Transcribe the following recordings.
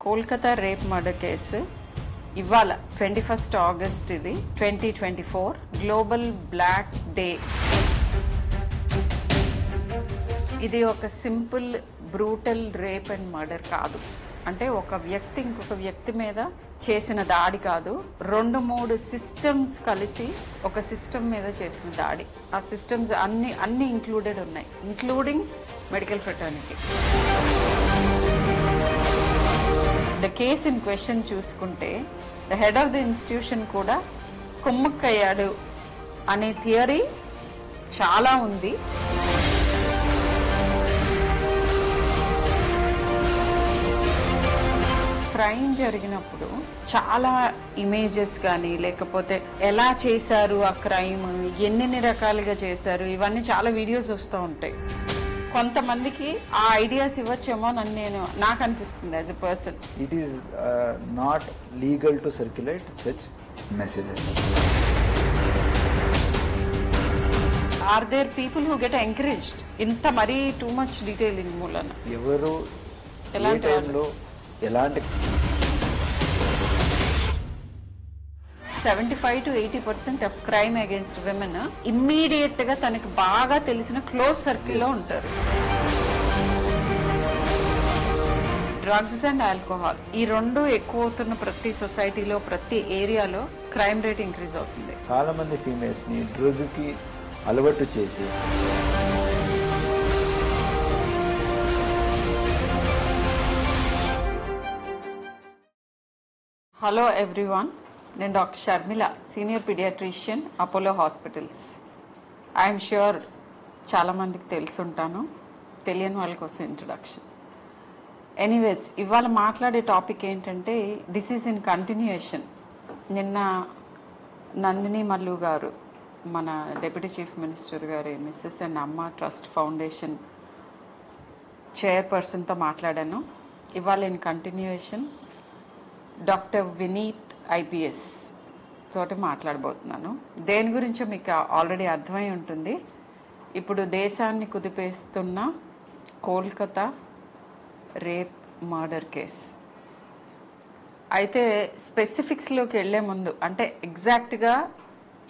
Kolkata rape murder case ఇవాళ 21 August ఇది 2024 global black day. ఇది ఒక simple brutal rape and murder కాదు. అంటే ఒక వ్యక్తి ఇంకొక వ్యక్తి మీద చేసిన దాడి కాదు, 2-3 సిస్టమ్స్ కలిసి ఒక సిస్టమ్ మీద చేసిన దాడి. ఆ సిస్టమ్స్ అన్ని ఇంక్లూడెడ్ ఉన్నాయి, including medical fraternity. The case in question చూసుకుంటే the head of the institution కూడా కుమ్మక్కయ్యాడు అనే థియరీ చాలా ఉంది. క్రైమ్ జరిగినప్పుడు చాలా ఇమేజెస్ కానీ లేకపోతే ఎలా చేశారు ఆ క్రైమ్, ఎన్ని రకాలుగా చేశారు, ఇవన్నీ చాలా వీడియోస్ వస్తూ ఉంటాయి. కొంతమందికి ఆ ఐడియాస్ ఇవ్వచ్చేమో నాకు అనిపిస్తుంది as a person. It is not legal to circulate such messages. Are there people who get encouraged ఇంత మరీ టూ మచ్ డీటెయిలింగ్ మూలన? ఎవరు ఎలాంటి 75 to 80% of crime against women immediate గా తనకి బాగా తెలిసిన క్లోజ్ సర్కిల్లో ఉంటారు. డ్రగ్స్ అండ్ ఆల్కహాల్ ఈ రెండు ఎక్కువ అవుతున్న ప్రతి సొసైటీలో, ప్రతి ఏరియాలో క్రైమ్ రేట్ ఇంక్రీజ్ అవుతుంది. చాలా మంది ఫీమేల్స్ ని డ్రగ్ కి అలవాటు చేసి హలో ఎవ్రీవన్, నేను doctor Sharmila, senior paediatrician, Apollo hospitals. I'm sure చాలామందికి తెలుసుంటాను, తెలియని వాళ్ళ కోసం ఇంట్రడక్షన్. ఎనీవేస్, ఇవాళ మాట్లాడే టాపిక్ ఏంటంటే దిస్ ఈజ్ ఇన్ కంటిన్యూయేషన్. నిన్న నందిని మల్లు గారు, మన డిప్యూటీ చీఫ్ మినిస్టర్ గారి Mrs and Amma trust foundation చైర్పర్సన్తో మాట్లాడాను. ఇవాళ in continuation doctor Vineet IPS తోటి మాట్లాడబోతున్నాను. దేని గురించో మీకు ఆల్రెడీ అర్థమై ఉంటుంది. ఇప్పుడు దేశాన్ని కుదిపేస్తున్న కోల్కతా రేప్ మర్డర్ కేస్. అయితే స్పెసిఫిక్స్లోకి వెళ్లే ముందు, అంటే ఎగ్జాక్ట్గా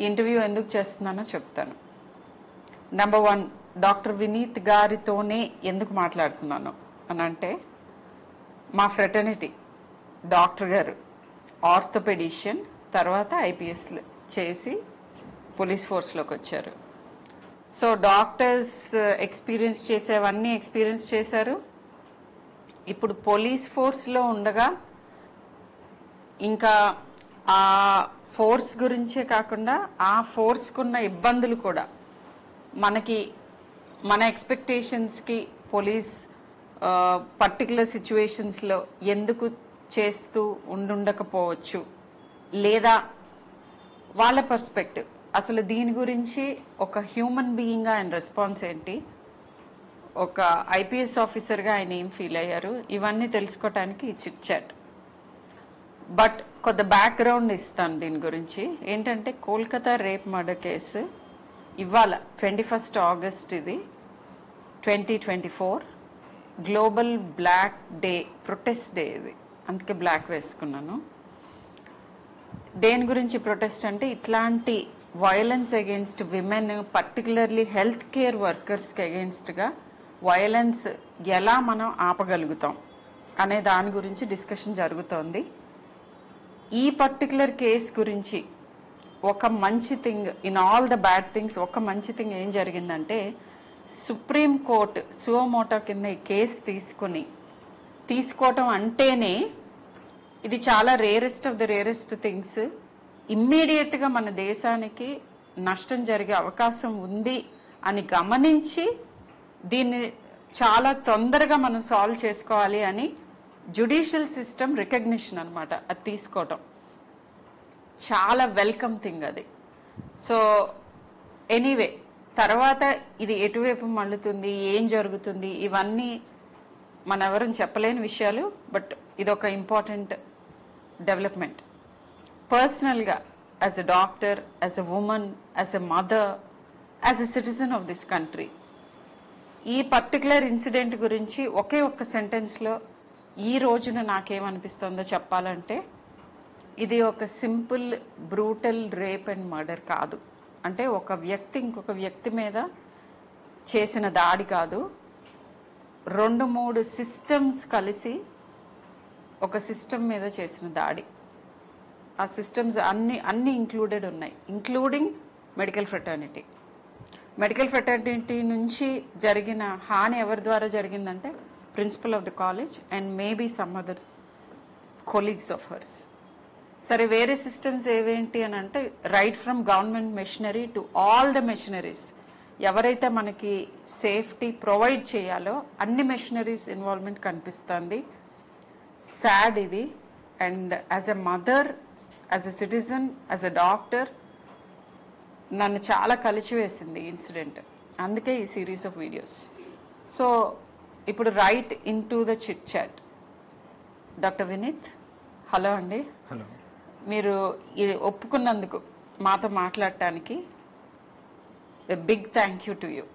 ఇంటర్వ్యూ ఎందుకు చేస్తున్నానో చెప్తాను. నెంబర్ 1, డాక్టర్ వినీత్ గారితోనే ఎందుకు మాట్లాడుతున్నాను అని అంటే, మా ఫ్రెటర్నిటీ డాక్టర్ గారు ఆర్థోపెడిషియన్, తర్వాత ఐపీఎస్ చేసి పోలీస్ ఫోర్స్లోకి వచ్చారు. సో డాక్టర్స్ ఎక్స్పీరియన్స్ చేసేవన్నీ ఎక్స్పీరియన్స్ చేశారు. ఇప్పుడు పోలీస్ ఫోర్స్లో ఉండగా ఇంకా ఆ ఫోర్స్ గురించే కాకుండా ఆ ఫోర్స్కున్న ఇబ్బందులు కూడా మన ఎక్స్పెక్టేషన్స్కి పోలీస్ పర్టికులర్ సిచ్యువేషన్స్లో ఎందుకు చేస్తూ ఉండకపోవచ్చు, లేదా వాళ్ళ పర్స్పెక్టివ్, అసలు దీని గురించి ఒక హ్యూమన్ బీయింగ్గా ఆయన రెస్పాన్స్ ఏంటి, ఒక ఐపీఎస్ ఆఫీసర్గా ఆయన ఏం ఫీల్ అయ్యారు, ఇవన్నీ తెలుసుకోవటానికి ఈ చిట్ చాట్. బట్ కొంత బ్యాక్గ్రౌండ్ ఇస్తాను దీని గురించి. ఏంటంటే కోల్కతా రేప్ మర్డర్ కేసు ఇవాళ 21 ఆగస్ట్ ఇది 2024 global black day, protest day ఇది, అందుకే బ్లాక్ వేసుకున్నాను. దేని గురించి ప్రొటెస్ట్ అంటే, ఇట్లాంటి violence against women, particularly health care వర్కర్స్కి అగేన్స్ట్గా వయలెన్స్ ఎలా మనం ఆపగలుగుతాం అనే దాని గురించి డిస్కషన్ జరుగుతోంది. ఈ పర్టికులర్ కేస్ గురించి ఒక మంచి thing in all the bad things, ఒక మంచి థింగ్ ఏం జరిగిందంటే, సుప్రీం కోర్టు సువోమోటో కింద ఈ కేసు తీసుకోవటం అంటేనే ఇది చాలా rarest of the rarest things. ఇమ్మీడియట్గా మన దేశానికి నష్టం జరిగే అవకాశం ఉంది అని గమనించి దీన్ని చాలా తొందరగా మనం సాల్వ్ చేసుకోవాలి అని జ్యుడిషియల్ సిస్టమ్ రికగ్నిషన్ అనమాట. అది తీసుకోవటం చాలా వెల్కమ్ థింగ్ అది. సో ఎనీవే, తర్వాత ఇది ఎటువైపు మళ్ళుతుంది, ఏం జరుగుతుంది, ఇవన్నీ మన ఎవరని చెప్పలేని విషయాలు. బట్ ఇదొక ఇంపార్టెంట్ డెవలప్మెంట్. పర్సనల్గా as a doctor, as a women, as a mother, as a citizen of this country, ఈ పర్టికులర్ ఇన్సిడెంట్ గురించి ఒకే ఒక్క సెంటెన్స్లో ఈ రోజున నాకేమనిపిస్తుందో చెప్పాలంటే ఇది ఒక simple brutal rape and murder కాదు. అంటే ఒక వ్యక్తి ఇంకొక వ్యక్తి మీద చేసిన దాడి కాదు, 2-3 సిస్టమ్స్ కలిసి ఒక సిస్టమ్ మీద చేసిన దాడి. ఆ సిస్టమ్స్ అన్ని ఇంక్లూడెడ్ ఉన్నాయి, including medical fraternity. Medical fraternity నుంచి జరిగిన హాని ఎవరి ద్వారా జరిగిందంటే principal of the college and maybe some other colleagues of hers. సరే, వేరే సిస్టమ్స్ ఏవేంటి అని అంటే right from government machinery to all the machineries, ఎవరైతే మనకి సేఫ్టీ ప్రొవైడ్ చేయాలో అన్ని మెషినరీస్ ఇన్వాల్వ్మెంట్ కనిపిస్తుంది. సాడ్ ఇది. And as a mother, as a citizen, as a doctor నన్ను చాలా కలిచివేసింది ఈ ఇన్సిడెంట్. అందుకే ఈ సిరీస్ ఆఫ్ వీడియోస్. సో ఇప్పుడు right into the chit chat. Doctor Vineet, hello అండి. హలో. మీరు ఇది ఒప్పుకున్నందుకు మాతో మాట్లాడటానికి big thank you to you.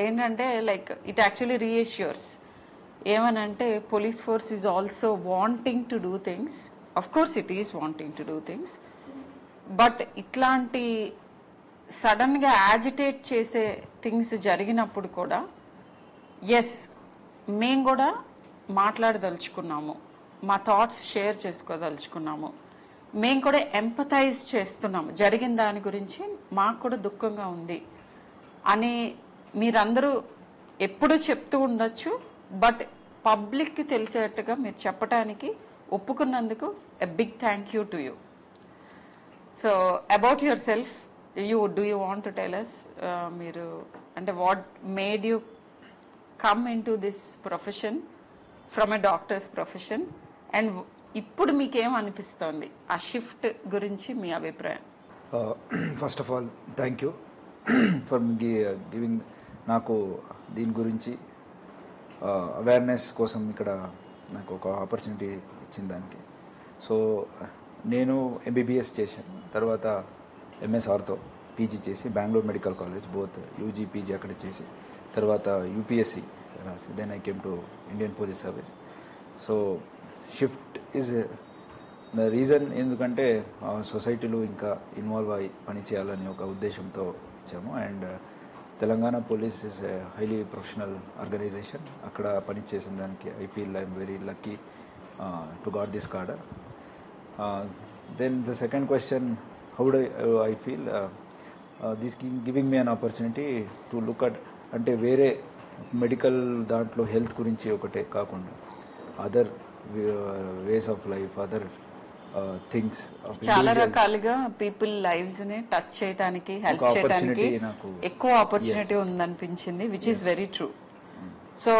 ఏంటంటే లైక్ ఇట్ యాక్చువల్లీ రీఎష్యూర్స్. ఏమనంటే police force is also wanting to do things. Of course it is wanting to do things, but ఇట్లాంటి సడన్గా యాజిటేట్ చేసే థింగ్స్ జరిగినప్పుడు కూడా ఎస్, మేము కూడా మాట్లాడదలుచుకున్నాము, మా థాట్స్ షేర్ చేసుకోదలుచుకున్నాము, మేము కూడా ఎంపథైజ్ చేస్తున్నాము, జరిగిన దాని గురించి మాకు కూడా దుఃఖంగా ఉంది అని మీరందరూ ఎప్పుడూ చెప్తూ ఉండొచ్చు. బట్ పబ్లిక్కి తెలిసేట్టుగా మీరు చెప్పడానికి ఒప్పుకున్నందుకు a big thank you to you. So about yourself, do you want to tell us, మీరు అంటే what made you come into this profession from a doctor's profession, and ఇప్పుడు మీకేం అనిపిస్తోంది ఆ షిఫ్ట్ గురించి మీ అభిప్రాయం? First of all thank you for giving నాకు దీని గురించి అవేర్నెస్ కోసం ఇక్కడ నాకు ఒక ఆపర్చునిటీ ఇచ్చిన దానికి. సో నేను ఎంబీబీఎస్ చేశాను, తర్వాత ఎంఎస్ ఆర్థో పీజీ చేసి Bengaluru medical college both UG PG అక్కడ చేసి తర్వాత యూపీఎస్సి రాసి then I came to Indian police service. So shift is the reason, ఎందుకంటే సొసైటీలో ఇంకా ఇన్వాల్వ్ అయ్యి పని చేయాలని ఒక ఉద్దేశంతో వచ్చాము. And Telangana police is a highly professional organization. అక్కడ పని చేసిన దానికి I feel I'm very lucky to got this cadre. Then the second question, how do I feel this giving me an opportunity to look at, అంటే వేరే medical దాంట్లో health గురించి ఒకటే కాకుండా other ways of life, other things, చాలా రకాలుగా people lives ని touch చేయడానికి, హెల్ప్ చేయడానికి ఎక్కువ ఆపర్చునిటీ ఉందనిపించింది, which is very true. So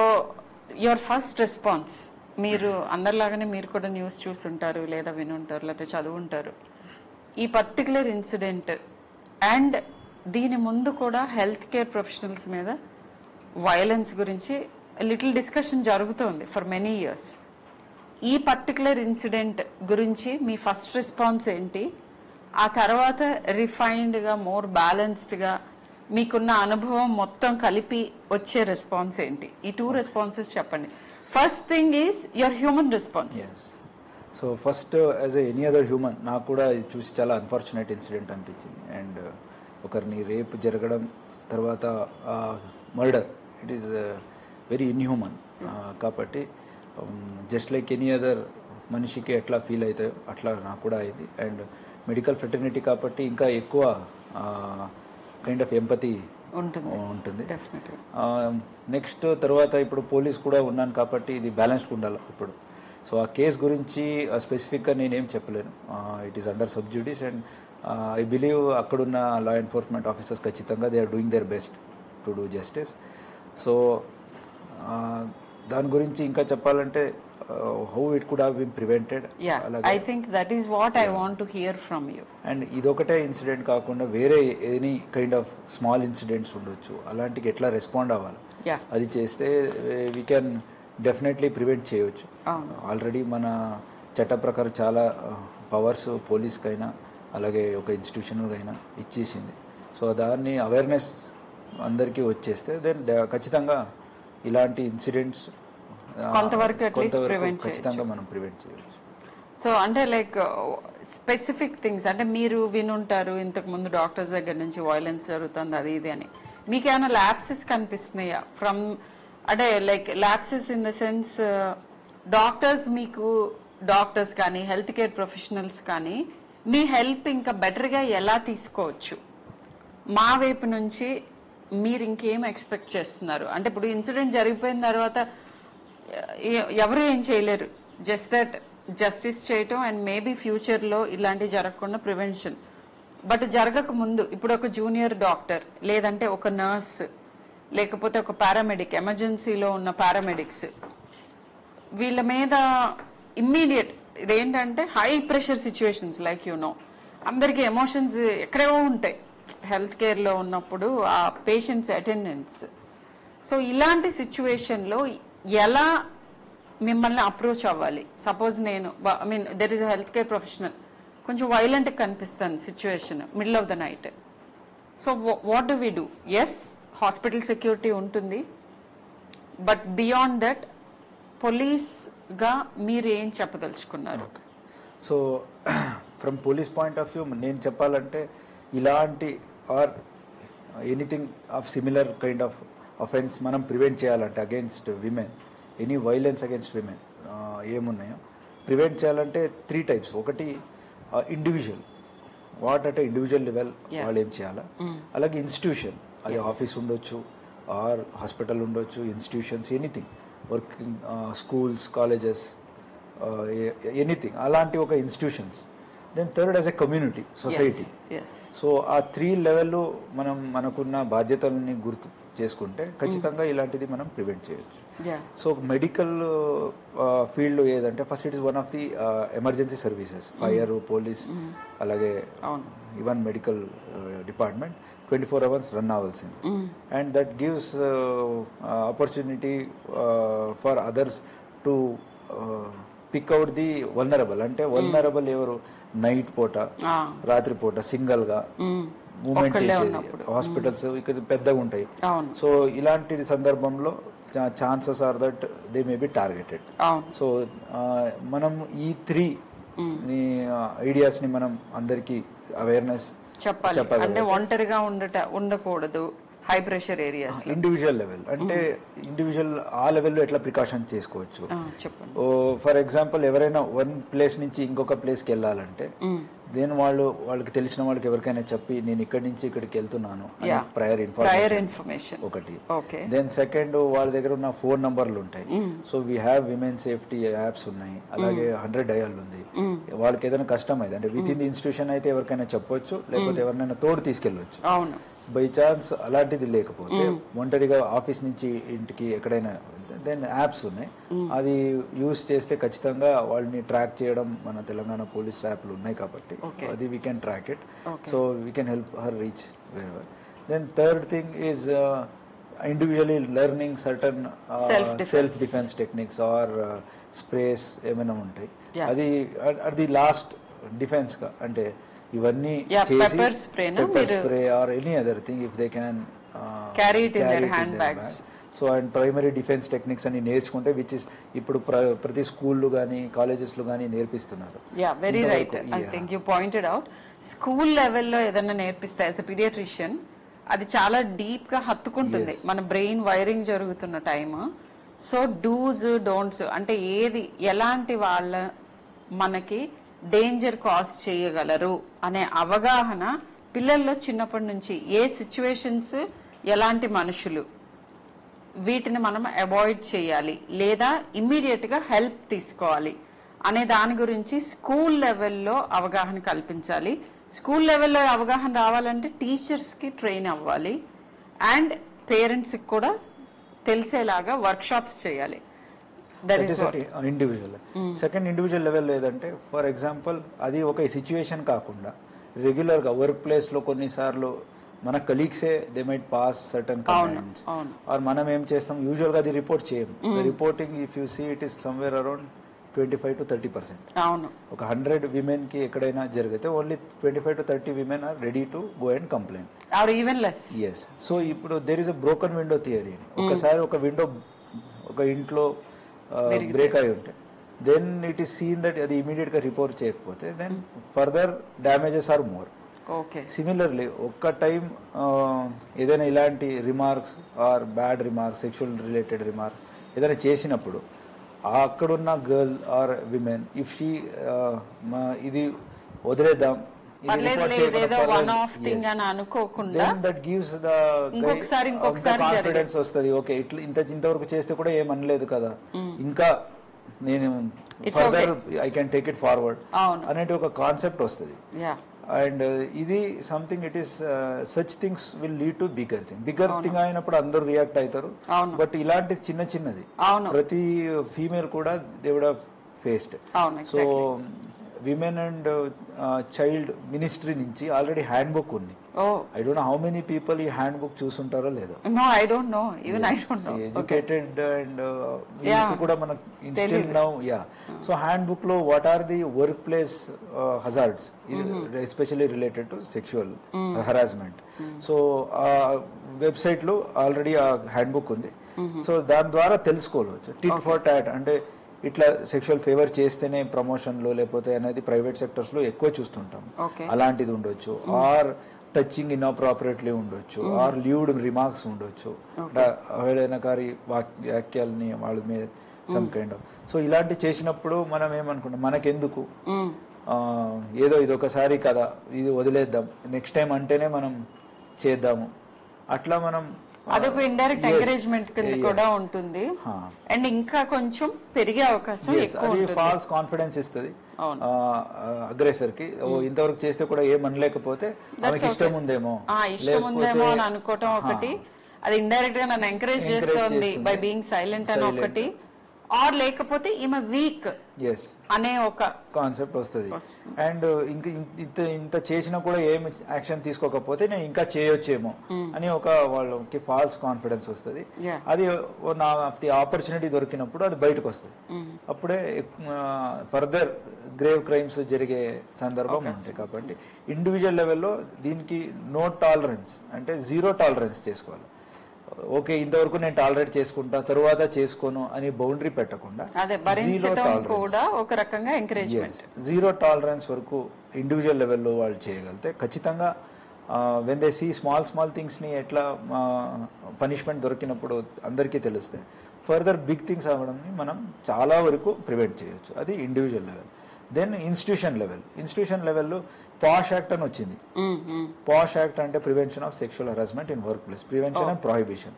your first response, మీరు అందరిలాగానే మీరు కూడా న్యూస్ చూస్తుంటారు, లేదా వినుంటారు, లేదా చదువుంటారు. ఈ పర్టికులర్ ఇన్సిడెంట్ అండ్ దీని ముందు కూడా హెల్త్ కేర్ ప్రొఫెషనల్స్ మీద వైలెన్స్ గురించి లిటిల్ డిస్కషన్ జరుగుతోంది ఫర్ మెనీ ఇయర్స్. ఈ పర్టికులర్ ఇన్సిడెంట్ గురించి మీ ఫస్ట్ రెస్పాన్స్ ఏంటి? ఆ తర్వాత రిఫైన్డ్గా, మోర్ బ్యాలెన్స్డ్గా మీకున్న అనుభవం మొత్తం కలిపి వచ్చే రెస్పాన్స్ ఏంటి? ఈ 2 రెస్పాన్సెస్ చెప్పండి. First thing is your human response. So first, as any other human, నాకు కూడా ఇది చూసి చాలా అన్ఫార్చునేట్ ఇన్సిడెంట్ అనిపించింది. అండ్ ఒకరిని రేప్ జరగడం, తర్వాత murder, it is very inhuman. కాబట్టి జస్ట్ లైక్ ఎనీ అదర్ మనిషికి ఎట్లా ఫీల్ అవుతాయో అట్లా నాకు కూడా అయింది. అండ్ మెడికల్ ఫ్రెటర్నిటీ కాబట్టి ఇంకా ఎక్కువ కైండ్ ఆఫ్ ఎంపతి ఉంటుంది. నెక్స్ట్ తర్వాత ఇప్పుడు పోలీస్ కూడా ఉన్నాను కాబట్టి ఇది బ్యాలెన్స్డ్ ఉండాలి ఇప్పుడు. సో ఆ కేసు గురించి స్పెసిఫిక్గా నేనేం చెప్పలేను. It is under sub judice and I believe అక్కడున్న లా ఎన్ఫోర్స్మెంట్ ఆఫీసర్స్ ఖచ్చితంగా they are doing their best to do justice. So దాని గురించి ఇంకా చెప్పాలంటే how it could have been prevented. I think that is what I want to hear from you. And ఇదొకటే incident కాకుండా వేరే any kind of small incidents ఉండొచ్చు, అలాంటికి ఎట్లా రెస్పాండ్ అవ్వాలి, అది చేస్తే వీ కెన్ డెఫినెట్లీ ప్రివెంట్ చేయవచ్చు. ఆల్రెడీ మన చట్ట ప్రకారం చాలా పవర్స్ పోలీస్కైనా అలాగే ఒక ఇన్స్టిట్యూషన్కైనా ఇచ్చేసింది. సో దాన్ని అవేర్నెస్ అందరికీ వచ్చేస్తే దెన్ ఖచ్చితంగా ఇలాంటి ఇన్సిడెంట్స్ కొంతవరకు అట్లీస్ట్ ప్రివెంట్ ఖచ్చితంగా మనం ప్రివెంట్ చేయొచ్చు. సో అంటే లైక్ స్పెసిఫిక్ థింగ్స్ అంటే మీరు వినుంటారు ఇంతకు ముందు డాక్టర్స్ దగ్గర నుంచి వైలెన్స్ జరుగుతుంది అది ఇది అని, మీకు ఏమైనా ల్యాప్సెస్ కనిపిస్తున్నాయా ఫ్రమ్ అంటే like lapses in the sense doctors మీకు డాక్టర్స్ కానీ హెల్త్ కేర్ ప్రొఫెషనల్స్ కానీ మీ హెల్ప్ ఇంకా బెటర్గా ఎలా తీసుకోవచ్చు, మా వైపు నుంచి మీరు ఇంకేం ఎక్స్పెక్ట్ చేస్తున్నారు? అంటే ఇప్పుడు ఇన్సిడెంట్ జరిగిపోయిన తర్వాత ఎవరు ఏం చేయలేరు, జస్ట్ దట్ జస్టిస్ చేయటం అండ్ మేబీ ఫ్యూచర్లో ఇలాంటివి జరగకుండా ప్రివెన్షన్. బట్ జరగక ముందు ఇప్పుడు ఒక జూనియర్ డాక్టర్ లేదంటే ఒక నర్స్ లేకపోతే ఒక పారామెడిక్, ఎమర్జెన్సీలో ఉన్న పారామెడిక్స్, వీళ్ళ మీద ఇమ్మీడియట్ ఇదేంటంటే హై ప్రెషర్ సిచ్యువేషన్స్ లైక్ అందరికీ ఎమోషన్స్ ఎక్కడేవో ఉంటాయి హెల్త్ కేర్లో ఉన్నప్పుడు ఆ పేషెంట్స్ అటెండెన్స్. సో ఇలాంటి సిచ్యువేషన్లో ఎలా మిమ్మల్ని అప్రోచ్ అవ్వాలి? సపోజ్ నేను I mean there is a health care professional, కొంచెం వైలెంట్ కనిపిస్తాను situation middle of the night. So what do we do? Yes, hospital security ఉంటుంది, బట్ బియాండ్ దట్ పోలీస్గా మీరు ఏం చెప్పదలుచుకున్నారు? So from police point of view నేను చెప్పాలంటే ఇలాంటి or anything of similar kind of offence మనం ప్రివెంట్ చేయాలంటే against women, any violence against women ఏమున్నాయో ప్రివెంట్ చేయాలంటే 3 types. ఒకటి ఇండివిజువల్, వాట్ అంటే ఇండివిజువల్ లెవెల్ వాళ్ళు ఏం చేయాలా, అలాగే ఇన్స్టిట్యూషన్, అది ఆఫీస్ ఉండొచ్చు ఆర్ హాస్పిటల్ ఉండొచ్చు, institutions anything, working schools, colleges, anything అలాంటి ఒక institutions. Then third as a community, society. So ఆ 3 లెవెల్లో మనం మనకున్న బాధ్యతలని గుర్తు చేసుకుంటే ఖచ్చితంగా ఇలాంటిది మనం ప్రివెంట్ చేయొచ్చు. సో మెడికల్ ఫీల్డ్ ఏదంటే first it is one of the emergency services, fire, police, అలాగే even medical department 24 hours run అవ్వాల్సింది. And that gives opportunity for others to pick out the vulnerable. అంటే వల్నరబుల్ ఎవరు? Night పూట, రాత్రి పూట single గా movement చేసేది, హాస్పిటల్స్ ఇక్కడ పెద్దగా ఉంటాయి. సో ఇలాంటి సందర్భంలో chances are that they may be targeted. So మనం ఈ 3 ఐడియాస్ ని మనం అందరికి అవేర్నెస్ చెప్పాలి. అంటే ఒంటరిగా ఉండకూడదు high pressure areas. Individual level అంటే ఇండివిజువల్ ఆ లెవెల్లో ఎట్లా ప్రికాషన్ చేసుకోవచ్చు. ఫర్ ఎగ్జాంపుల్ ఎవరైనా వన్ ప్లేస్ నుంచి ఇంకొక ప్లేస్కి వెళ్ళాలంటే దెన్ వాళ్ళకి తెలిసిన వాళ్ళకి ఎవరికైనా చెప్పి నేను ఇక్కడి నుంచి ఇక్కడికి వెళ్తున్నాను ప్రయర్ ఇన్ఫర్మేషన్ ఒకటి. దెన్ సెకండ్ వాళ్ళ దగ్గర ఉన్న ఫోన్ నంబర్లు ఉంటాయి. So we have women safety apps ఉన్నాయి, అలాగే 100 డయల్ ఉంది. వాళ్ళకి ఏదైనా కష్టం అయితే అంటే విత్ ఇన్ ది ఇన్స్టిట్యూషన్ అయితే ఎవరికైనా చెప్పొచ్చు, లేకపోతే ఎవరినైనా తోడు తీసుకెళ్ళవచ్చు. బై ఛాన్స్ అలాంటిది లేకపోతే ఒంటరిగా ఆఫీస్ నుంచి ఇంటికి ఎక్కడైనా వెళ్తే దెన్ యాప్స్ ఉన్నాయి, అది యూస్ చేస్తే ఖచ్చితంగా వాళ్ళని ట్రాక్ చేయడం మన తెలంగాణ పోలీస్ యాప్లు ఉన్నాయి కాబట్టి అది we can track it. So we can help her reach where. Then third thing is individually learning certain self defense techniques or sprays ఏమైనా ఉంటాయి. అది అది లాస్ట్ డిఫెన్స్ గా అంటే ఇవన్నీ pepper spray or any other thing if they can carry it in their hand bags. So and primary defence techniques అని నేర్చుకుంటే which is ఇప్పుడు ప్రతి స్కూల్లో కానీ కాలేజెస్లో కానీ నేర్పిస్తున్నారు. Very right. I think you pointed out school లెవెల్లో ఏదైనా నేర్పిస్తే యాజ్ ఎ పీడియాట్రిషియన్ అది చాలా డీప్ గా హత్తుకుంటుంది మన బ్రెయిన్ వైరింగ్ జరుగుతున్న టైమ్. సో డూస్ డోంట్స్ అంటే ఏది ఎలాంటి వాళ్ళ మనకి డేంజర్ కాజ్ చేయగలరు అనే అవగాహన పిల్లల్లో చిన్నప్పటి నుంచి, ఏ సిచ్యువేషన్స్ ఎలాంటి మనుషులు వీటిని మనం అవాయిడ్ చేయాలి లేదా ఇమ్మీడియట్ గా హెల్ప్ తీసుకోవాలి అనే దాని గురించి స్కూల్ లెవెల్లో అవగాహన కల్పించాలి. స్కూల్ లెవెల్లో అవగాహన రావాలంటే టీచర్స్కి ట్రైన్ అవ్వాలి అండ్ పేరెంట్స్కి కూడా తెలిసేలాగా వర్క్ షాప్స్ చేయాలి. ఇండివిజువల్. సెకండ్ ఇండివిజువల్ లెవెల్ లేదంటే ఫర్ ఎగ్జాంపుల్ అది ఒక సిచ్యువేషన్ కాకుండా రెగ్యులర్గా వర్క్ ప్లేస్లో కొన్నిసార్లు మన కలీగ్సే they might pass certain comments or మనం ఏం చేస్తాం యూజువల్గా అది రిపోర్ట్ చేయం. Reporting if you see it is somewhere around 25 to 30%. ఒక 100 విమెన్ కి ఎక్కడైనా జరిగితే only 25 to 30 women are ready to go and complaint or even less. yes. So ఇప్పుడు there is a broken window theory. ఒకసారి ఒక window ఒక ఇంట్లో break అయి ఉంటే then it is seen that అది ఇమీడియట్ గా రిపోర్ట్ చేయకపోతే then further damages are more. Similarly ఒక్క టైం ఏదైనా ఇలాంటి remarks or bad remarks, sexual related remarks ఏదైనా చేసినప్పుడు అక్కడున్న girl or women if she ఇది వదిలేద్దాం కాన్ఫిడెన్స్ వస్తుంది. ఓకే ఇట్లా ఇంతవరకు చేస్తే కూడా ఏమనలేదు కదా, ఇంకా నేను further I can take it forward అనేది ఒక కాన్సెప్ట్ వస్తుంది. అండ్ ఇది something it is such things will lead to bigger thing అయినప్పుడు అందరూ రియాక్ట్ అవుతారు. బట్ ఇలాంటి చిన్నది ప్రతి ఫీమేల్ కూడా they would have faced. So women and child ministry నుంచి ఆల్రెడీ హ్యాండ్ బుక్ ఉంది. I don't know how many people ఈ హ్యాండ్ బుక్ చూసుంటారో లేదో. ఎడ్యుకేటెడ్ అండ్ కూడా మనకు instill now so handbook లో what are the workplace hazards especially related to sexual harassment. So ఆ website లో already ఆ హ్యాండ్ బుక్ ఉంది. సో దాని ద్వారా తెలుసుకోవచ్చు. టిట్ ఫర్ టాట్ అంటే ఇట్లా సెక్షువల్ ఫేవర్ చేస్తేనే ప్రమోషన్లు లేకపోతే అనేది ప్రైవేట్ సెక్టర్స్ లో ఎక్కువ చూస్తుంటాం. అలాంటిది ఉండొచ్చు, ఆర్ టచింగ్ ఇన్అప్రాపరేట్లీ ఉండొచ్చు, ఆర్ లీవ్డ్ రిమార్క్స్ ఉండొచ్చు, అవహేళనకారి వాక్యాలని వాళ్ళ మీద సమ్ కైండ్ ఆఫ్. సో ఇలాంటి చేసినప్పుడు మనం ఏమనుకుంటాం, మనకెందుకు ఏదో ఇది ఒకసారి కదా ఇది వదిలేద్దాం, నెక్స్ట్ టైం అంటేనే మనం చేద్దాము, అట్లా మనం అదొక ఇండైరెక్ట్ ఎంకరేజ్మెంట్ కింద కూడా ఉంటుంది. అండ్ ఇంకా కొంచెం పెరిగే అవకాశం ఎక్కువ ఉంటుంది. ఫాల్స్ కాన్ఫిడెన్స్ ఇస్తుంది అగ్రెసర్ కి. ఇంతవరకు చేస్తే కూడా ఏమనలేకపోతే ఇష్టం ఉందేమో అని అనుకోవటం ఒకటి, అది ఇండైరెక్ట్ గా నన్ను ఎంకరేజ్ చేస్తోంది బై బీయింగ్ సైలెంట్ అని ఒకటి, ఆర్ లేకపోతే ఈమె వీక్ అనే ఒక కాన్సెప్ట్ వస్తుంది. అండ్ ఇంత చేసినా కూడా ఏమి యాక్షన్ తీసుకోకపోతే నేను ఇంకా చేయొచ్చేమో అని ఒక వాళ్ళకి ఫాల్స్ కాన్ఫిడెన్స్ వస్తుంది. అది నా ఆపర్చునిటీ దొరికినప్పుడు అది బయటకు వస్తుంది. అప్పుడే ఫర్దర్ గ్రేవ్ క్రైమ్స్ జరిగే సందర్భం ఉంది. కాబట్టి ఇండివిజువల్ లెవెల్లో దీనికి నో టాలరెన్స్ అంటే జీరో టాలరెన్స్ చేసుకోవాలి. ఓకే ఇంతవరకు నేను టాలరేట్ చేసుకుంటా తరువాత చేసుకోను అని బౌండరీ పెట్టకుండా జీరో టాలరెన్స్ వరకు ఇండివిజువల్ లెవెల్లో వాళ్ళు చేయగలిగితే ఖచ్చితంగా when they see small things ని ఎట్లా పనిష్మెంట్ దొరికినప్పుడు అందరికీ తెలిస్తే ఫర్దర్ బిగ్ థింగ్స్ అవ్వడంని మనం చాలా వరకు ప్రివెంట్ చేయొచ్చు. అది ఇండివిజువల్ లెవెల్. దెన్ ఇన్స్టిట్యూషన్ లెవెల్లో పాష్ యాక్ట్ అని వచ్చింది. పాష్ యాక్ట్ అంటే prevention of sexual harassment in work place, prevention and prohibition.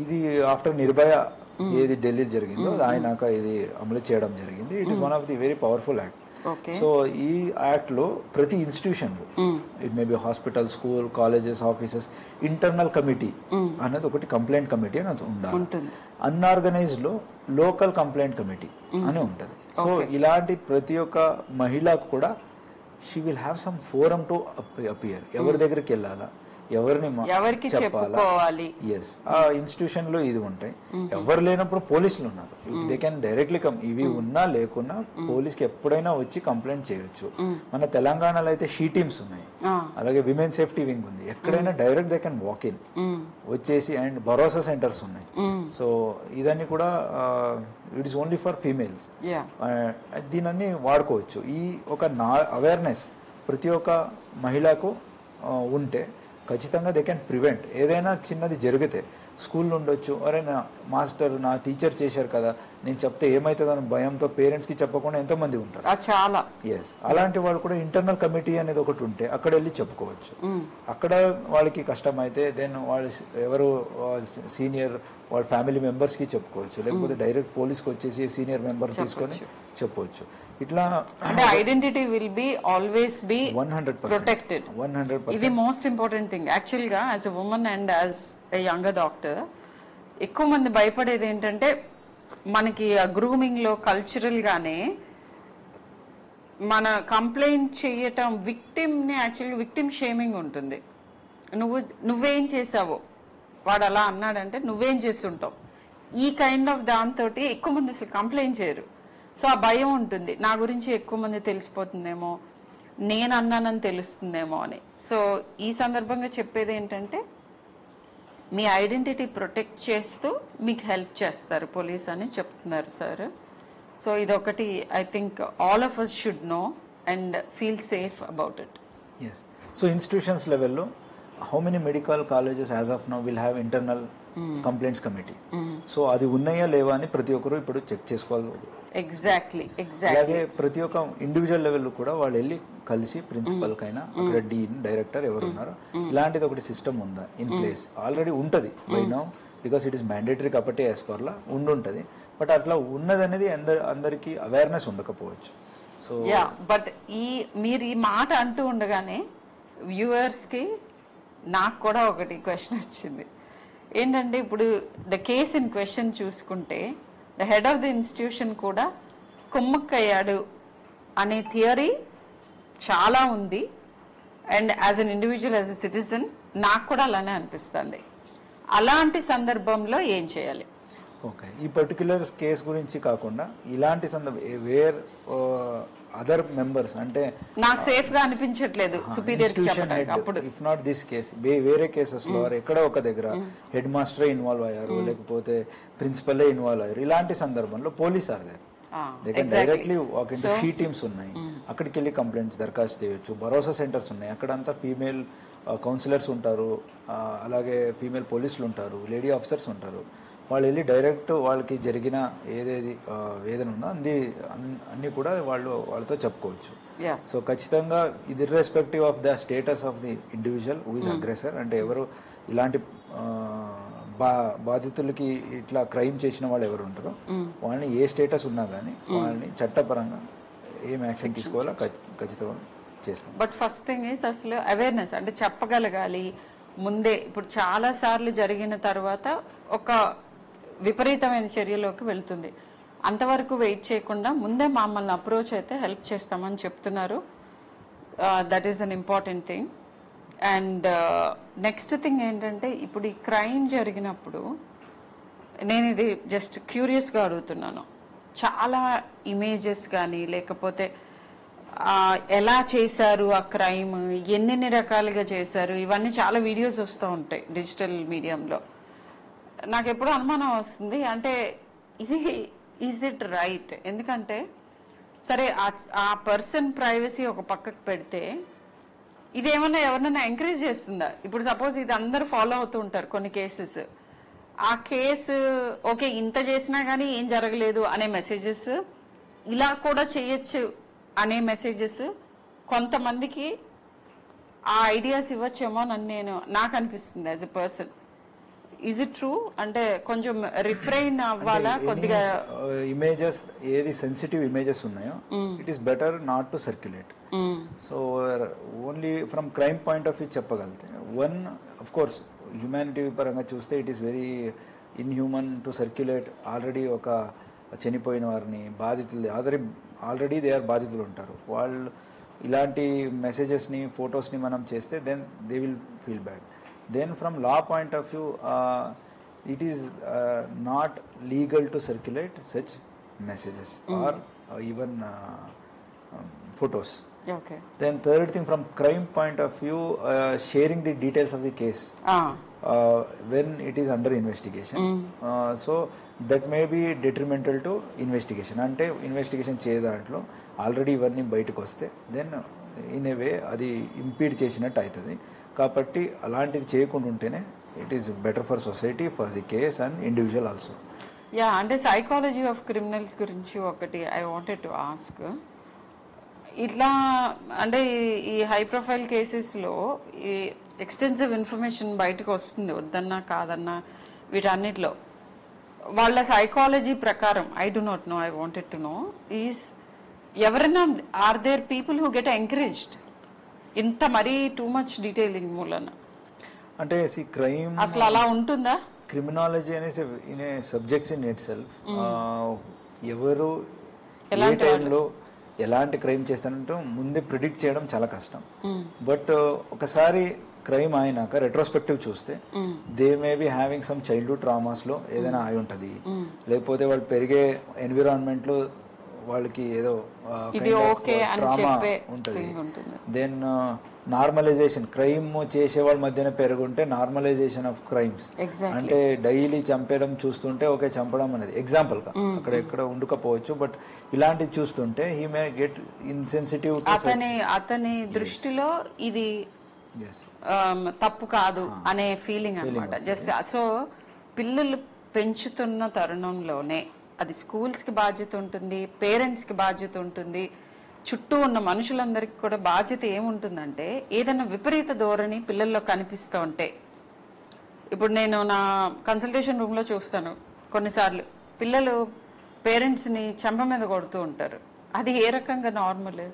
ఇది ఆఫ్టర్ నిర్భయ ఏది ఢిల్లీ జరిగిందో ఆయనాక ఇది అమలు చేయడం జరిగింది. It is one of the very powerful act. So ఈ యాక్ట్ లో ప్రతి ఇన్స్టిట్యూషన్ లో it may B hospital, school, colleges, offices internal committee అనేది ఒకటి కంప్లైంట్ కమిటీ అని ఉండాలి. అన్ఆర్గనైజ్డ్ లో లోకల్ కంప్లైంట్ కమిటీ అని ఉంటది. సో ఇలాంటి ప్రతి ఒక్క మహిళకు కూడా she will have some forum to appear. ఎవరి దగ్గరికి వెళ్ళాలా, ఎవరికి చెప్పాలి. ఎస్ ఆ ఇన్స్టిట్యూషన్ లో ఇది ఉంటాయి. ఎవరు లేనప్పుడు పోలీసులు ఉన్నారు, దే కెన్ డైరెక్ట్లీ కమ్. ఇవి ఉన్నా లేకున్నా పోలీస్ కి ఎప్పుడైనా వచ్చి కంప్లైంట్ చేయొచ్చు. మన తెలంగాణలో అయితే షీ టీమ్స్ ఉన్నాయి, అలాగే విమెన్ సేఫ్టీ వింగ్ ఉంది. ఎక్కడైనా direct they can walk in వచ్చేసి. అండ్ భరోసా సెంటర్స్ ఉన్నాయి. సో ఇదన్నీ కూడా it is only for females. దీనన్నీ వాడుకోవచ్చు. ఈ ఒక అవేర్నెస్ ప్రతి ఒక్క మహిళకు ఉంటే ఖచ్చితంగా దే కెన్ ప్రివెంట్. ఏదైనా చిన్నది జరిగితే స్కూల్లో ఉండొచ్చు, అరే నా మాస్టర్ నా టీచర్ చేశారు కదా నేను చెప్తే ఏమవుతుందని భయంతో పేరెంట్స్ కి చెప్పకుండా ఎంతమంది ఉంటారు చాలా. ఎస్ అలాంటి వాళ్ళు కూడా ఇంటర్నల్ కమిటీ అనేది ఒకటి ఉంటే అక్కడ వెళ్ళి చెప్పుకోవచ్చు. అక్కడ వాళ్ళకి కష్టం అయితే దెన్ వాళ్ళు ఎవరు సీనియర్ వాళ్ళ ఫ్యామిలీ మెంబర్స్ కి చెప్పుకోవచ్చు, లేకపోతే డైరెక్ట్ పోలీస్కి వచ్చేసి సీనియర్ మెంబర్ తీసుకొని చెప్పవచ్చు. ఇట్లా identity will be always be 100% protected. 100%. ఇది మోస్ట్ ఇంపార్టెంట్ థింగ్ యాక్చువల్ గా as a women and as a younger doctor. ఎక్కువ మంది భయపడేది ఏంటంటే మనకి ఆ గ్రూమింగ్ లో కల్చరల్ గానే మన కంప్లైంట్ చేయటం విక్టిమ్ ని యాక్చువల్గా విక్టిమ్ షేమింగ్ ఉంటుంది. నువ్వేం చేసావో వాడు అలా అన్నాడంటే నువ్వేం చేస్తుంటావు, ఈ కైండ్ ఆఫ్ దాంతో ఎక్కువ మంది అసలు కంప్లైంట్ చేయరు. సో ఆ భయం ఉంటుంది, నా గురించి ఎక్కువ మంది తెలిసిపోతుందేమో, నేను అన్నానని తెలుస్తుందేమో అని. సో ఈ సందర్భంగా చెప్పేది ఏంటంటే మీ ఐడెంటిటీ ప్రొటెక్ట్ చేస్తూ మీకు హెల్ప్ చేస్తారు పోలీస్ అని చెప్తున్నారు సార్. సో ఇదొకటి I think all of us should know and feel safe about it. Yes. So institutions లెవెల్లో how many medical colleges as of now will have internal complaints committee. So అది ఉన్నాయా లేవా అని ప్రతి ఒక్కరు ఇప్పుడు చెక్ చేసుకోవాలి. ఎగ్జాక్ట్లీ. అలాగే ప్రతి ఒక్క ఇండివిజువల్ లెవెల్ కూడా వాళ్ళు వెళ్ళి కలిసి ప్రిన్సిపల్ కైనా అక్కడ డీన్ డైరెక్టర్ ఎవరు ఉన్నారో ఇలాంటిది ఒకటి సిస్టమ్ ఉందా ఇన్ ప్లేస్. ఆల్రెడీ ఉంటుంది by now because it is mandatory కాబట్టి యాజ్ పర్ లా ఉండుంటది. బట్ అట్లా ఉన్నదనేది అందరికి అవేర్నెస్ ఉండకపోవచ్చు. సో బట్ మీరు ఈ మాట అంటూ ఉండగానే వ్యూవర్స్ కి నాకు కూడా ఒకటి క్వశ్చన్ వచ్చింది. ఏంటంటే ఇప్పుడు ద కేస్ ఇన్ క్వశ్చన్ చూసుకుంటే the head of the institution కూడా కుమ్మక్కయ్యాడు అనే థియరీ చాలా ఉంది. And as an individual as a citizen నాకు కూడా అలానే అనిపిస్తుంది. అలాంటి సందర్భంలో ఏం చేయాలి? ఓకే, ఈ పర్టిక్యులర్ కేస్ గురించి కాకుండా ఇలాంటి వేర్ అదర్ మెంబర్స్ అంటే నాకు సేఫ్ గా అనిపించట్లేదు సుపీరియర్ అప్పుడు ఇఫ్ నాట్ దిస్ కేస్ వేరే కేసెస్ లో ఎక్కడ ఒక దగ్గర హెడ్ మాస్టరే ఇన్వాల్వ్ అయ్యారు లేకపోతే ప్రిన్సిపలే ఇన్వాల్వ్ అయ్యారు, ఇలాంటి సందర్భంలో police are there directly walk in she teams ఉన్నాయి, అక్కడికి వెళ్ళి కంప్లైంట్స్ దరఖాస్తు చేయొచ్చు. భరోసా సెంటర్స్ ఉన్నాయి, అక్కడంతా ఫీమేల్ కౌన్సిలర్స్ ఉంటారు, అలాగే ఫీమేల్ పోలీసులు ఉంటారు, లేడీ ఆఫీసర్స్ ఉంటారు. వాళ్ళు వెళ్ళి డైరెక్ట్ వాళ్ళకి జరిగిన ఏదేది వేదన ఉందో అన్ని కూడా వాళ్ళతో చెప్పుకోవచ్చు. సో ఖచ్చితంగా ఇది irrespective of the status of the individual who is aggressor, అంటే ఎవరు ఇలాంటి బాధితులకి ఇట్లా క్రైమ్ చేసిన వాళ్ళు ఎవరు ఉంటారో వాళ్ళని ఏ స్టేటస్ ఉన్నా కానీ వాళ్ళని చట్టపరంగా ఏం యాక్షన్ తీసుకోవాలో ఖచ్చితంగా చేస్తాం. బట్ ఫస్ట్ థింగ్ ఈస్ అసలు అవేర్నెస్ అంటే చెప్పగలగాలి ముందే. ఇప్పుడు చాలా సార్లు జరిగిన తర్వాత ఒక విపరీతమైన చర్యలోకి వెళ్తుంది. అంతవరకు వెయిట్ చేయకుండా ముందే మమ్మల్ని అప్రోచ్ అయితే హెల్ప్ చేస్తామని చెప్తున్నారు. That is an important thing. And next thing ఏంటంటే ఇప్పుడు ఈ క్రైమ్ జరిగినప్పుడు నేను ఇది జస్ట్ క్యూరియస్గా అడుగుతున్నాను. చాలా ఇమేజెస్ కానీ లేకపోతే ఎలా చేశారు ఆ క్రైమ్, ఎన్ని రకాలుగా చేశారు, ఇవన్నీ చాలా వీడియోస్ వస్తూ ఉంటాయి డిజిటల్ మీడియంలో. నాకు ఎప్పుడు అనుమానం వస్తుంది, అంటే ఇది ఈజ్ ఇట్ రైట్? ఎందుకంటే సరే ఆ పర్సన్ ప్రైవసీ ఒక పక్కకు పెడితే ఇదేమన్నా ఎవరినైనా ఎంకరేజ్ చేస్తుందా? ఇప్పుడు సపోజ్ ఇది అందరూ ఫాలో అవుతూ ఉంటారు కొన్ని కేసెస్, ఆ కేసు ఓకే ఇంత చేసినా కానీ ఏం జరగలేదు అనే మెసేజెస్, ఇలా కూడా చేయొచ్చు అనే మెసేజెస్ కొంతమందికి ఆ ఐడియాస్ ఇవ్వచ్చేమో అని నాకు అనిపిస్తుంది as a person. Is it true? అంటే కొంచెం రిఫ్రైన్ అవ్వాలా కొద్దిగా? ఇమేజెస్ ఏది సెన్సిటివ్ ఇమేజెస్ ఉన్నాయో it is better not to circulate. So only from crime point of view చెప్పగలిగితే వన్ ఆఫ్ కోర్స్ హ్యూమానిటీ పరంగా చూస్తే it is very inhuman to circulate. Already ఒక చనిపోయిన వారిని బాధితులు ఆల్రెడీ దే ఆర్ బాధితులు ఉంటారు, వాళ్ళు ఇలాంటి మెసేజెస్ని ఫొటోస్ని మనం చేస్తే then they will feel bad. Then from law point of view, it is not legal to circulate such messages or even photos. Okay. Then third thing, from crime point of view, sharing the details of the case when it is under investigation. So that may be detrimental to investigation. Ante investigation చేయదాంట్లో already ఇవన్నీ బయటకు వస్తే then in a వే అది ఇంపీడ్ చేసినట్టు అవుతుంది. కాబట్టి అలాంటిది చేయకుండా ఉంటేనే it is better for society, for the case and individual also. Yeah, అంటే సైకాలజీ ఆఫ్ క్రిమినల్స్ గురించి ఒకటి ఐ వాంటెడ్ టు ఆస్క్. ఇట్లా అంటే ఈ హై ప్రొఫైల్ కేసెస్లో ఈ ఎక్స్టెన్సివ్ ఇన్ఫర్మేషన్ బయటకు వస్తుంది, వద్దన్నా కాదన్నా వీటన్నిటిలో. వాళ్ళ సైకాలజీ ప్రకారం I do not know, I wanted to know is ఎవరైనా are there people who get encouraged ఇంత మరీ టూ మచ్ డీటెయిలింగ్ మూలన? అంటే క్రైమ్ అసలు అలా ఉంటుందా? క్రిమినాలజీ అనేసి in a subjects in it self ఎవరు ఏ టైంలో ఎలాంటి క్రైమ్ చేస్తానంటూ ముందే ప్రిడిక్ట్ చేయడం చాలా కష్టం. బట్ ఒకసారి క్రైమ్ అయినాక రెట్రోస్పెక్టివ్ చూస్తే they may be having some childhood traumas లో ఏదైనా అయి ఉంటుంది, లేకపోతే వాళ్ళు పెరిగే ఎన్విరాన్మెంట్ లో వాళ్ళకి ఏదో ఇది ఓకే అని చెప్పే ఉంటుంది. దెన్ నార్మలైజేషన్, క్రైమ్ చేసే వాళ్ళ మధ్యన పెరుగుంటే నార్మలైజేషన్ ఆఫ్ క్రైమ్స్, అంటే డైలీ చంపేయడం చూస్తుంటే ఓకే చంపడం అనేది ఎగ్జాంపుల్ గా అక్కడ ఎక్కడ ఉండకపోవచ్చు, బట్ ఇలాంటివి చూస్తుంటే హీ మే గెట్ ఇన్సెన్సిటివ్. అతని దృష్టిలో ఇది తప్పు కాదు అనే ఫీలింగ్ అన్నమాట. జస్ట్ సో పిల్లలు పెంచుతున్న తరుణంలోనే అది స్కూల్స్ కి బాధ్యత ఉంటుంది, పేరెంట్స్ కి బాధ్యత ఉంటుంది, చుట్టూ ఉన్న మనుషులందరికీ కూడా బాధ్యత ఏముంటుందంటే ఏదైనా విపరీత ధోరణి పిల్లల్లో కనిపిస్తూ ఉంటే, ఇప్పుడు నేను నా కన్సల్టేషన్ రూమ్ లో చూస్తాను కొన్నిసార్లు పిల్లలు పేరెంట్స్ ని చెంప మీద కొడుతూ ఉంటారు. అది ఏ రకంగా నార్మల్?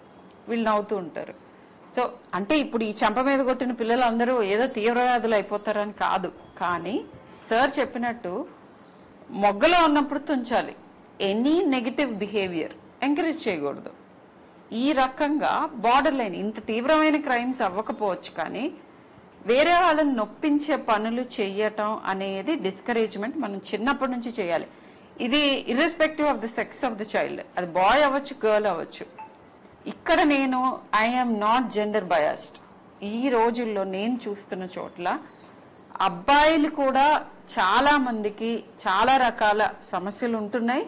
వీళ్ళు నవ్వుతూ ఉంటారు. సో అంటే ఇప్పుడు ఈ చెంప మీద కొట్టిన పిల్లలు అందరూ ఏదో తీవ్రవ్యాధులు అయిపోతారని కాదు, కానీ సార్ చెప్పినట్టు మొగ్గలో ఉన్నప్పుడు తుంచాలి. ఎనీ నెగిటివ్ బిహేవియర్ ఎంకరేజ్ చేయకూడదు. ఈ రకంగా బార్డర్ లైన్, ఇంత తీవ్రమైన క్రైమ్స్ అవ్వకపోవచ్చు కానీ వేరే వాళ్ళని నొప్పించే పనులు చెయ్యటం అనేది డిస్కరేజ్మెంట్ మనం చిన్నప్పటి నుంచి చేయాలి. ఇది irrespective of the sex of the child, అది బాయ్ అవ్వచ్చు గర్ల్ అవ్వచ్చు. ఇక్కడ నేను ఐఎమ్ నాట్ జెండర్ బయాస్డ్. ఈ రోజుల్లో నేను చూస్తున్న చోట్ల అబ్బాయిలు కూడా చాలా మందికి చాలా రకాల సమస్యలు ఉంటున్నాయి,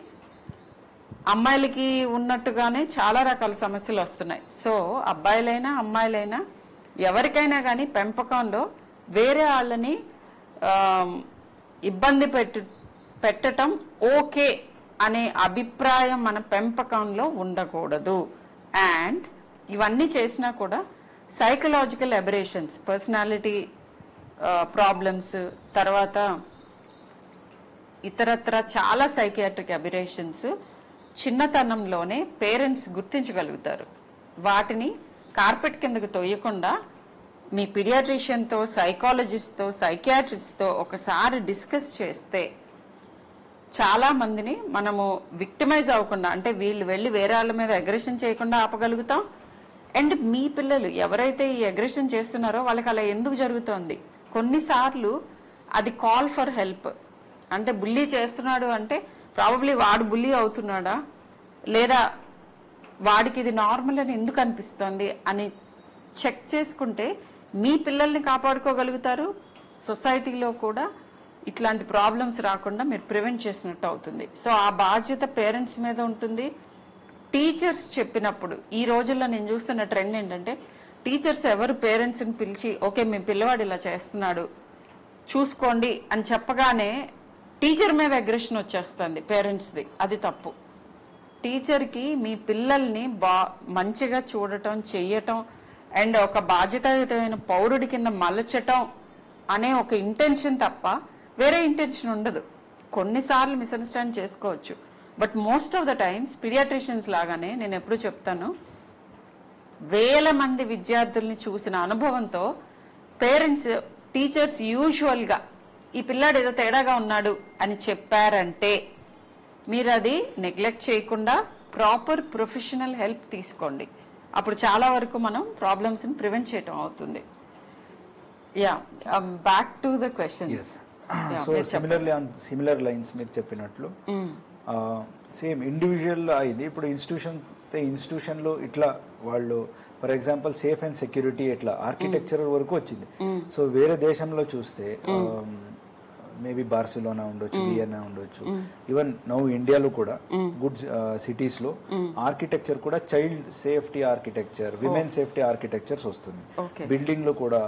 అమ్మాయిలకి ఉన్నట్టుగానే చాలా రకాల సమస్యలు వస్తున్నాయి. సో అబ్బాయిలైనా అమ్మాయిలైనా ఎవరికైనా కానీ పెంపకంలో వేరే వాళ్ళని ఇబ్బంది పెట్టడం ఓకే అనే అభిప్రాయం మన పెంపకంలో ఉండకూడదు. అండ్ ఇవన్నీ చేసినా కూడా సైకలాజికల్ అబరేషన్స్, పర్సనాలిటీ ప్రాబ్లమ్స్, తర్వాత ఇతరత్ర చాలా సైకియాట్రిక్ అబరేషన్స్ చిన్నతనంలోనే పేరెంట్స్ గుర్తించగలుగుతారు. వాటిని కార్పెట్ కిందకు తోయకుండా మీ పీడియాట్రిషియన్తో, సైకాలజిస్ట్తో, సైకియాట్రిస్ట్తో ఒకసారి డిస్కస్ చేస్తే చాలా మందిని మనము విక్టిమైజ్ అవ్వకుండా, అంటే వీళ్ళు వెళ్ళి వేరే వాళ్ళ మీద అగ్రెషన్ చేయకుండా ఆపగలుగుతాం. అండ్ మీ పిల్లలు ఎవరైతే ఈ అగ్రెషన్ చేస్తున్నారో వాళ్ళకి అలా ఎందుకు జరుగుతోంది, కొన్నిసార్లు అది కాల్ ఫర్ హెల్ప్. అంటే బుల్లీ చేస్తున్నాడు అంటే ప్రాబబ్లీ వాడు బుల్లీ అవుతున్నాడా, లేదా వాడికి ఇది నార్మల్ అని ఎందుకు అనిపిస్తుంది అని చెక్ చేసుకుంటే మీ పిల్లల్ని కాపాడుకోగలుగుతారు. సొసైటీలో కూడా ఇట్లాంటి ప్రాబ్లమ్స్ రాకుండా మీరు ప్రివెంట్ చేసినట్టు అవుతుంది. సో ఆ బాధ్యత పేరెంట్స్ మీద ఉంటుంది. టీచర్స్ చెప్పినప్పుడు ఈ రోజుల్లో నేను చూస్తున్న ట్రెండ్ ఏంటంటే టీచర్స్ ఎవరు పేరెంట్స్ని పిలిచి ఓకే మీ పిల్లవాడు ఇలా చేస్తున్నాడు చూసుకోండి అని చెప్పగానే టీచర్ మీద అగ్రెషన్ వచ్చేస్తుంది పేరెంట్స్ది. అది తప్పు. టీచర్కి మీ పిల్లల్ని మంచిగా చూడటం, చెయ్యటం అండ్ ఒక బాధ్యతాయుతమైన పౌరుడి కింద మలచటం అనే ఒక ఇంటెన్షన్ తప్ప వేరే ఇంటెన్షన్ ఉండదు. కొన్నిసార్లు మిస్అండర్స్టాండ్ చేసుకోవచ్చు, but most of the times paediatricians లాగానే నేను ఎప్పుడు చెప్తాను, వేల మంది విద్యార్థుల్ని చూసిన అనుభవంతో పేరెంట్స్, టీచర్స్ యూజువల్గా ఈ పిల్లాడు ఏదో తేడాగా ఉన్నాడు అని చెప్పారంటే మీరు అది నెగ్లెక్ట్ చేయకుండా ప్రాపర్ ప్రొఫెషనల్ హెల్ప్ తీసుకోండి. అప్పుడు చాలా వరకు మనం ప్రాబ్లమ్స్ని ప్రివెంట్ చేయటం అవుతుంది. Yeah, back to the questions. So similarly on similar lines మీరు చెప్పినట్లు సేమ్ ఇండివిజువల్ అయింది. ఇప్పుడు ఇన్స్టిట్యూషన్లో ఇట్లా వాళ్ళు for example safe and security ఇట్లా ఆర్కిటెక్చర్ వరకు వచ్చింది. సో వేరే దేశంలో చూస్తే మేబీ బార్సిలోనా ఉండొచ్చు, వియన్నా ఉండొచ్చు, ఈవెన్ నౌ ఇండియాలో కూడా గుడ్ సిటీస్ లో ఆర్కిటెక్చర్ కూడా child safety architecture, women safety architectures వస్తుంది. బిల్డింగ్ లో కూడా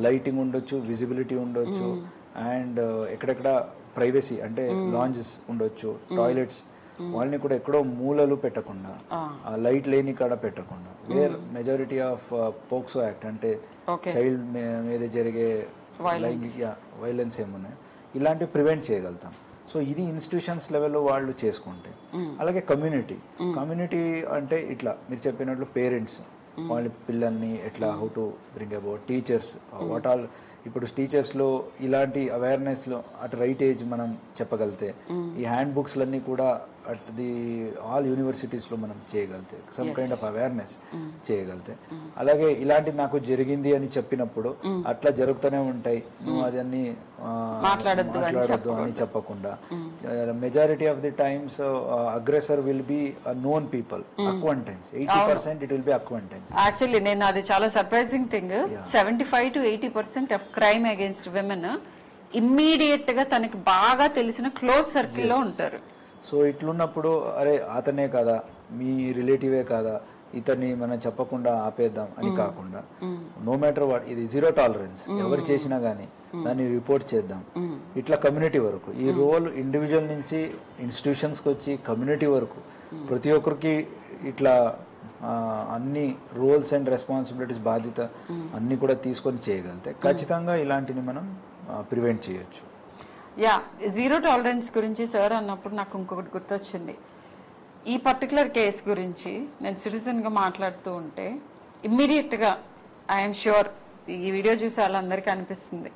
లైటింగ్ ఉండొచ్చు, విజిబిలిటీ ఉండొచ్చు, అండ్ ఎక్కడెక్కడ ప్రైవసీ అంటే లాంజెస్ ఉండొచ్చు, టాయిలెట్స్ వాళ్ళని కూడా ఎక్కడో మూలలు పెట్టకుండా, లైట్ లేని కాడ పెట్టకుండా, where majority of POCSO act అంటే చైల్డ్ మీద జరిగే వైలెన్స్ ఏమున్నాయి ఇలాంటివి ప్రివెంట్ చేయగలుగుతాం. సో ఇది ఇన్స్టిట్యూషన్స్ లెవెల్లో వాళ్ళు చేసుకుంటే. అలాగే కమ్యూనిటీ అంటే ఇట్లా మీరు చెప్పినట్లు పేరెంట్స్ వాళ్ళ పిల్లల్ని ఎట్లా how to bring about, teachers what all. ఇప్పుడు టీచర్స్లో ఇలాంటి అవేర్నెస్లో అట్ రైట్ ఏజ్ మనం చెప్పగలిగితే ఈ హ్యాండ్ బుక్స్లన్నీ కూడా అట్ ది ఆల్ యూనివర్సిటీస్లో మనం చేయగలితే, సమ్ కైండ్ ఆఫ్ అవేర్నెస్ చేయగలితే. అలాగే ఇలాంటిది నాకు జరిగింది అని చెప్పినప్పుడు అట్లా జరుగుతూనే ఉంటాయి, నువ్వు అదన్నీ మాట్లాడద్దు అని చెప్పకుండా, majority of the times aggressor will be known people, acquaintance. 80% it will B acquaintance. Actually నేను అది చాలా surprising thing, 75 to 80% of crime against women immediate గా తనకి బాగా తెలిసిన క్లోజ్ సర్కిల్లో ఉంటారు. సో ఇట్లున్నప్పుడు అరే అతనే కదా, మీ రిలేటివే కదా, ఇతన్ని మనం చెప్పకుండా ఆపేద్దాం అని కాకుండా, నో మ్యాటర్ వాట్, ఇది జీరో టాలరెన్స్, ఎవరు చేసినా గానీ దాన్ని రిపోర్ట్ చేద్దాం. ఇట్లా కమ్యూనిటీ వరకు ఈ రోల్ ఇండివిజువల్ నుంచి ఇన్స్టిట్యూషన్స్కి వచ్చి కమ్యూనిటీ వరకు ప్రతి ఒక్కరికి ఇట్లా అన్ని రోల్స్ అండ్ రెస్పాన్సిబిలిటీస్, బాధ్యత అన్ని కూడా తీసుకొని చేయగలితే ఖచ్చితంగా ఇలాంటిని మనం ప్రివెంట్ చేయొచ్చు. యా, జీరో టాలరెన్స్ గురించి సార్ అన్నప్పుడు నాకు ఇంకొకటి గుర్తొచ్చింది. ఈ పర్టికులర్ కేస్ గురించి నేను సిటిజన్గా మాట్లాడుతూ ఉంటే ఇమ్మీడియట్గా ఐఎమ్ ష్యూర్ ఈ వీడియో చూసి వాళ్ళందరికీ అనిపిస్తుంది,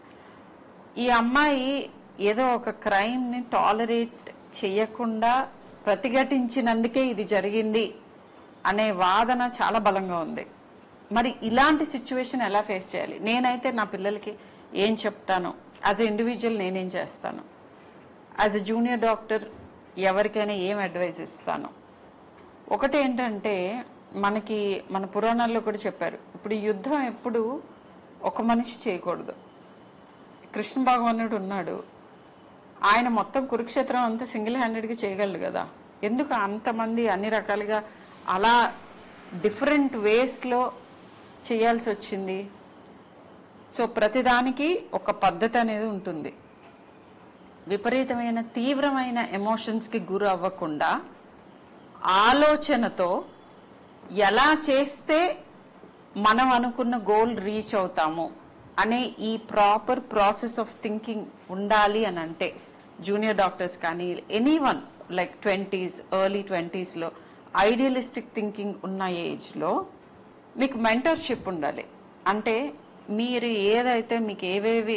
ఈ అమ్మాయి ఏదో ఒక క్రైమ్ని టాలరేట్ చేయకుండా ప్రతిఘటించినందుకే ఇది జరిగింది అనే వాదన చాలా బలంగా ఉంది. మరి ఇలాంటి సిచ్యువేషన్ ఎలా ఫేస్ చేయాలి? నేనైతే నా పిల్లలకి ఏం చెప్తాను, యాజ్ ఎ ఇండివిజువల్ నేనేం చేస్తాను, యాజ్ ఎ జూనియర్ డాక్టర్ ఎవరికైనా ఏం అడ్వైస్ ఇస్తాను? ఒకటి ఏంటంటే, మనకి మన పురాణాల్లో కూడా చెప్పారు, ఇప్పుడు యుద్ధం ఎప్పుడు ఒక మనిషి చేయకూడదు. కృష్ణ భగవానుడు ఉన్నాడు, ఆయన మొత్తం కురుక్షేత్రం అంతా సింగిల్ హ్యాండెడ్గా చేయగలడు కదా, ఎందుకు అంతమంది అన్ని రకాలుగా అలా డిఫరెంట్ వేస్లో చేయాల్సి వచ్చింది? సో ప్రతిదానికి ఒక పద్ధతి అనేది ఉంటుంది. విపరీతమైన తీవ్రమైన ఎమోషన్స్కి గురి అవ్వకుండా ఆలోచనతో ఎలా చేస్తే మనం అనుకున్న గోల్ రీచ్ అవుతాము అనే ఈ ప్రాపర్ ప్రాసెస్ ఆఫ్ థింకింగ్ ఉండాలి అని అంటే, జూనియర్ డాక్టర్స్ కానీ ఎనీవన్ లైక్ 20s, ఎర్లీ 20sలో ఐడియలిస్టిక్ థింకింగ్ ఉన్న ఏజ్లో మీకు మెంటర్షిప్ ఉండాలి. అంటే మీరు ఏదైతే మీకు ఏవేవి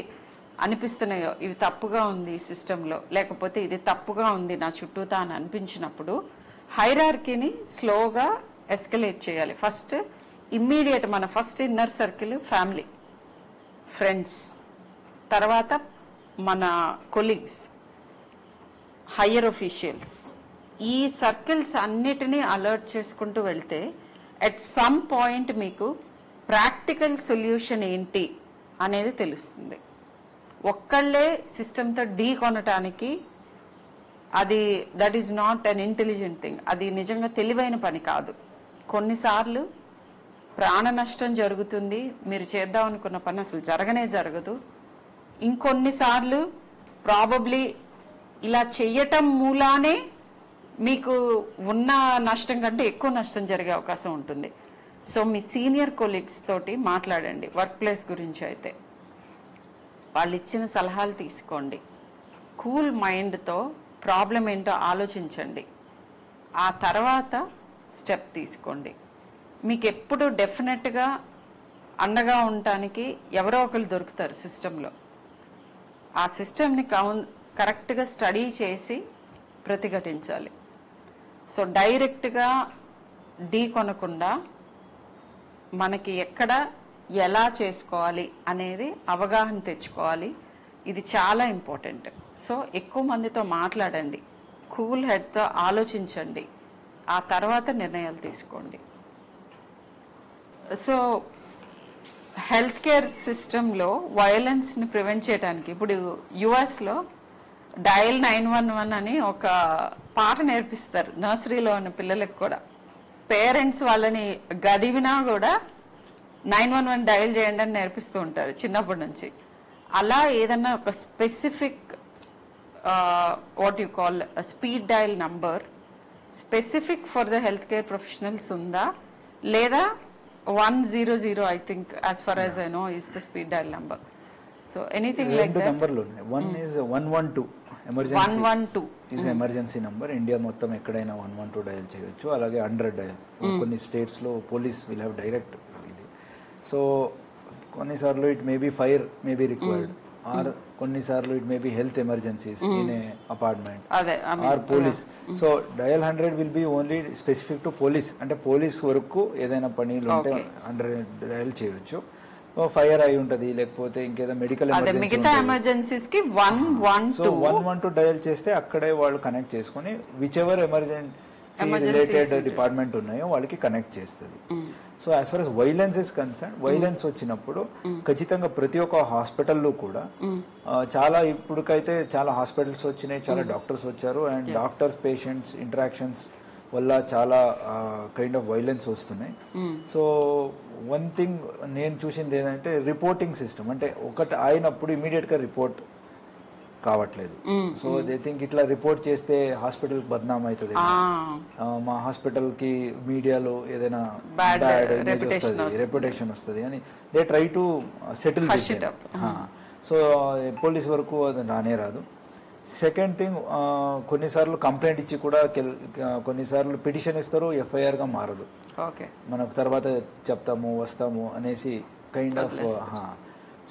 అనిపిస్తున్నాయో, ఇవి తప్పుగా ఉంది ఈ సిస్టంలో, లేకపోతే ఇది తప్పుగా ఉంది నా చుట్టూతా అని అనిపించినప్పుడు హైరార్కీని స్లోగా ఎస్కలేట్ చేయాలి. ఫస్ట్ ఇమ్మీడియట్ మన first inner circle family, friends, తర్వాత మన కొలీగ్స్, హయ్యర్ ఒఫీషియల్స్, ఈ సర్కిల్స్ అన్నిటినీ అలర్ట్ చేసుకుంటూ వెళ్తే అట్ సమ్ పాయింట్ మీకు ప్రాక్టికల్ సొల్యూషన్ ఏంటి అనేది తెలుస్తుంది. ఒక్కళ్ళే సిస్టమ్తో ఢీ కొనటానికి అది that is not an intelligent thing, అది నిజంగా తెలివైన పని కాదు. కొన్నిసార్లు ప్రాణ నష్టం జరుగుతుంది, మీరు చేద్దాం అనుకున్న పని అసలు జరగనే జరగదు. ఇంకొన్నిసార్లు ప్రాబబ్లీ ఇలా చెయ్యటం మూలానే మీకు ఉన్న నష్టం కంటే ఎక్కువ నష్టం జరిగే అవకాశం ఉంటుంది. సో మీ సీనియర్ కొలీగ్స్ తోటి మాట్లాడండి. వర్క్ ప్లేస్ గురించి అయితే వాళ్ళు ఇచ్చిన సలహాలు తీసుకోండి. కూల్ మైండ్తో ప్రాబ్లం ఏంటో ఆలోచించండి. ఆ తర్వాత స్టెప్ తీసుకోండి. మీకు ఎప్పుడు డెఫినెట్గా అండగా ఉండటానికి ఎవరో ఒకరు దొరుకుతారు సిస్టంలో. ఆ సిస్టమ్ని కరెక్ట్గా స్టడీ చేసి ప్రతిఘటించాలి. సో డైరెక్ట్గా ఢీ కొనకుండా మనకి ఎక్కడ ఎలా చేసుకోవాలి అనేది అవగాహన తెచ్చుకోవాలి. ఇది చాలా ఇంపార్టెంట్. సో ఎక్కువ మందితో మాట్లాడండి, కూల్ హెడ్తో ఆలోచించండి, ఆ తర్వాత నిర్ణయాలు తీసుకోండి. సో హెల్త్ కేర్ సిస్టంలో వయలెన్స్ని ప్రివెంట్ చేయడానికి ఇప్పుడు యుఎస్లో డయల్ 911 అని ఒక పాట నేర్పిస్తారు నర్సరీలో ఉన్న పిల్లలకు కూడా. పేరెంట్స్ వాళ్ళని గదివినా కూడా 911 డయల్ చేయండి అని నేర్పిస్తూ ఉంటారు చిన్నప్పటి నుంచి. అలా ఏదన్నా ఒక specific what you call speed dial number specific for the health care professionals ఉందా, లేదా 100 I think as for as I know is the speed dial number. So anything like that. నంబర్లు ఉన్నాయి. One is 112 emergency is emergency number. India మొత్తం ఎక్కడైనా 112 dial చేయొచ్చు. అలాగే 100 dial. కొన్ని states లో పోలీస్ విల్ హ్యావ్ డైరెక్ట్ ఇది. సో కొన్నిసార్లు it may be fire may be required or కొన్నిసార్లు it may be health emergencies in a apartment అదే or police. So dial 100 will be only specific to police, అంటే police వరకు ఏదైనా పనిలు ఉంటే 100 dial చేయొచ్చు. Fire అయి ఉంటది, లేకపోతే ఇంకేదో మెడికల్ మిగతా ఎమర్జెన్సీస్ కి 112 డయల్ చేస్తే అక్కడే వాళ్ళు కనెక్ట్ చేసుకుని which ever emergency related department ఉన్నాయో వాళ్ళకి కనెక్ట్ చేస్తుంది. So as for as violence is concern, violence వచ్చినప్పుడు ఖచ్చితంగా ప్రతి ఒక్క హాస్పిటల్లో కూడా చాలా ఇప్పుడుకైతే చాలా హాస్పిటల్స్ వచ్చినాయి, చాలా డాక్టర్స్ వచ్చారు, అండ్ డాక్టర్స్ పేషెంట్స్ ఇంటరాక్షన్స్ వల్ల చాలా కైండ్ ఆఫ్ వైలెన్స్ వస్తున్నాయి. సో వన్ థింగ్ నేను చూసింది ఏంటంటే రిపోర్టింగ్ సిస్టమ్, అంటే ఒకటి అయినప్పుడు ఇమీడియట్ గా రిపోర్ట్ కావట్లేదు. సో దే థింక్ ఇట్లా రిపోర్ట్ చేస్తే హాస్పిటల్ బద్నాం అవుతుంది, మా హాస్పిటల్ కి మీడియాలో ఏదైనా బ్యాడ్ రెప్యుటేషన్ వస్తుంది అని they try to settle. So police వరకు అది రానే రాదు. సెకండ్ థింగ్, కొన్నిసార్లు కంప్లైంట్ ఇచ్చి కూడా కొన్నిసార్లు పిటిషన్ ఇస్తారు, ఎఫ్ఐఆర్ గా మారదు. మనకు తర్వాత చెప్తాము వస్తాము అనేసి కైండ్ ఆఫ్.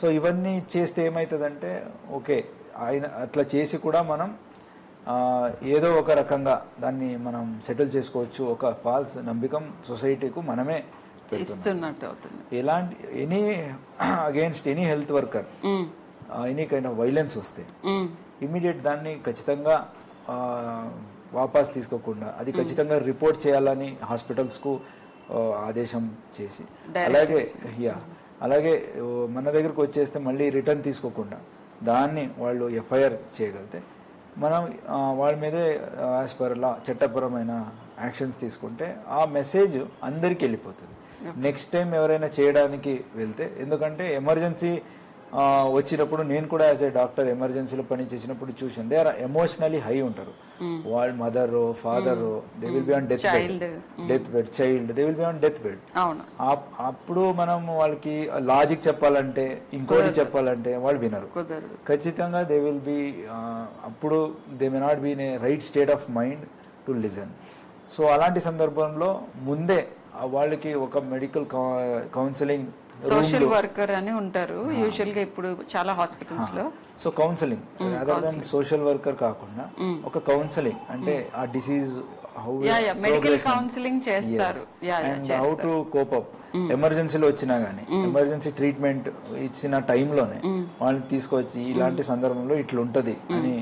సో ఇవన్నీ చేస్తే ఏమవుతుందంటే ఓకే ఆయన అట్లా చేసి కూడా మనం ఏదో ఒక రకంగా దాన్ని మనం సెటిల్ చేసుకోవచ్చు. ఒక ఫాల్స్ నమ్మకం సొసైటీకు మనమే ఇస్తున్నట్టు అవుతుంది. ఎలాంటి any against any health worker any kind of violence వస్తే ఇమీడియట్ దాన్ని ఖచ్చితంగా వాపస్ తీసుకోకుండా అది ఖచ్చితంగా రిపోర్ట్ చేయాలని హాస్పిటల్స్ కు ఆదేశం చేసి, అలాగే మన దగ్గరకు వచ్చేస్తే మళ్ళీ రిటర్న్ తీసుకోకుండా దాన్ని వాళ్ళు ఎఫ్ఐఆర్ చేయగలిగితే మనం వాళ్ళ మీదే యాజ్ పర్ లా చట్టపరమైన యాక్షన్స్ తీసుకుంటే ఆ మెసేజ్ అందరికి వెళ్ళిపోతుంది. నెక్స్ట్ టైం ఎవరైనా చేయడానికి వెళ్తే, ఎందుకంటే ఎమర్జెన్సీ వచ్చినప్పుడు నేను కూడా యాజ్ ఏ డాక్టర్ ఎమర్జెన్సీలో పని చేసినప్పుడు చూసాను, దే ఆర్ ఎమోషనలీ హై ఉంటారు. వాళ్ళ mother father they will be on death bed, child they will be on death bed. అప్పుడు మనం వాళ్ళకి లాజిక్ చెప్పాలంటే ఇంకోటి చెప్పాలంటే వాళ్ళు వినరు. ఖచ్చితంగా దే విల్ బి అప్పుడు they may not be in a right state of mind to listen. So అలాంటి సందర్భంలో ముందే వాళ్ళకి ఒక మెడికల్ కౌన్సిలింగ్, సోషల్ వర్కర్ అని ఉంటారు యూజువల్ గా ఇప్పుడు చాలా హాస్పిటల్స్ లో. So counselling other than social worker కాకుండా ఒక కౌన్సిలింగ్, అంటే ఆ డిసీజ్ మెడికల్ కౌన్సిలింగ్ చేస్తారు, హౌ టు కోప్ అప్. ఎమర్జెన్సీలో వచ్చినా గానీ ఎమర్జెన్సీ ట్రీట్మెంట్ ఇచ్చిన టైంలోనే వాళ్ళని తీసుకొచ్చి ఇలాంటి సందర్భంలో ఇట్లా ఉంటది అని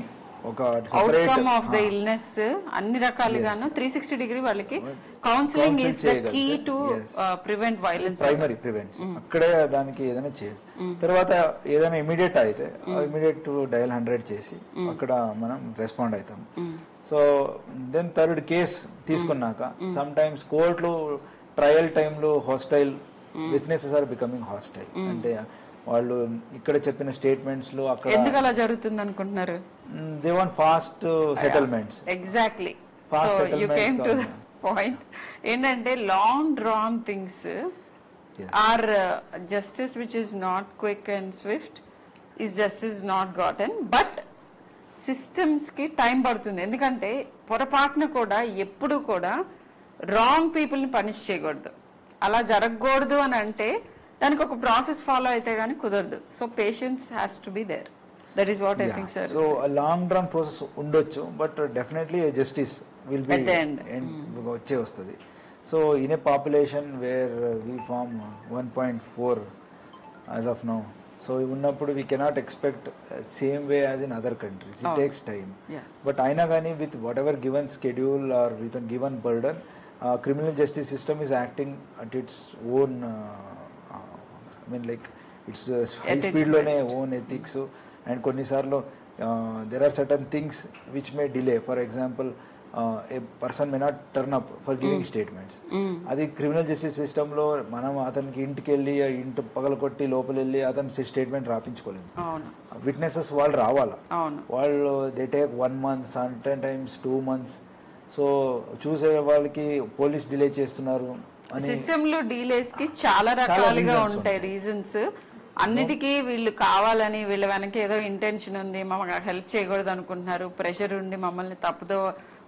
ఒక అవుట్కమ్ ఆఫ్ ద ఇల్నెస్ అన్ని రకాలుగాను 360 డిగ్రీ వాళ్ళకి counselling is the key to prevent violence, primary prevention. అక్కడే దానికి ఏదైనా చేయాలి. తర్వాత ఏదైనా ఇమీడియట్ అయితే ఇమీడియట్ డయల్ 100 చేసి అక్కడ మనం రెస్పాండ్ అవుతాం. సో దెన్ థర్డ్ కేస్ తీసుకున్నాక సమ్ టైమ్స్ కోర్టులో ట్రయల్ టైంలో hostile witnesses are becoming hostile. అంటే వాళ్ళు ఇక్కడ చెప్పిన స్టేట్మెంట్స్ లో అక్కడ ఎందుకు అలా జరుగుతుంది అనుకుంటున్నారు? They want fast settlements. Exactly, so you came to the point. ఏంటంటే long drawn things or justice which is not quick and swift is justice not gotten. But systems కి టైం పడుతుంది, ఎందుకంటే పొరపాటున కూడా ఎప్పుడు కూడా రాంగ్ పీపుల్ ని punish చేయకూడదు. అలా జరగకూడదు అని అంటే దానికి ఒక ప్రాసెస్ ఫాలో అయితే గానీ కుదరదు. So patience has to be there. That is what I think sir. So long drawn process ఉండొచ్చు, but definitely justice will be వచ్చే వస్తుంది. So in a population where we form 1.4 as of now, so ఉన్నప్పుడు we cannot expect same way as in other countries. It takes time. But అయినా కానీ with whatever given schedule or with given burden, criminal justice system is acting at its own, I mean like it's high speed lone own ethics. And కొన్నిసార్లు there are certain things which may delay. For example, a person may not turn up for giving statements. అది criminal justice system లో మనం అతనికి ఇంటికి వెళ్ళి ఇంటి పగలకొట్టి లోపల వెళ్ళి అతని స్టేట్మెంట్ రాపించుకోలేము. విట్నెసెస్ వాళ్ళు రావాలా, వాళ్ళు they take 1 month, sometimes 2 months. So చూసే వాళ్ళకి పోలీస్ డిలే చేస్తున్నారు. సిస్టమ్ లో డీలేస్ కి చాలా రకాలుగా ఉంటాయి రీజన్స్. అన్నిటికీ వీళ్ళు కావాలని వీళ్ళ వెనక ఏదో ఇంటెన్షన్ ఉంది, మమ్మల్ని హెల్ప్ చేయకూడదు అనుకుంటున్నారు, ప్రెషర్ ఉండి మమ్మల్ని తప్పుదో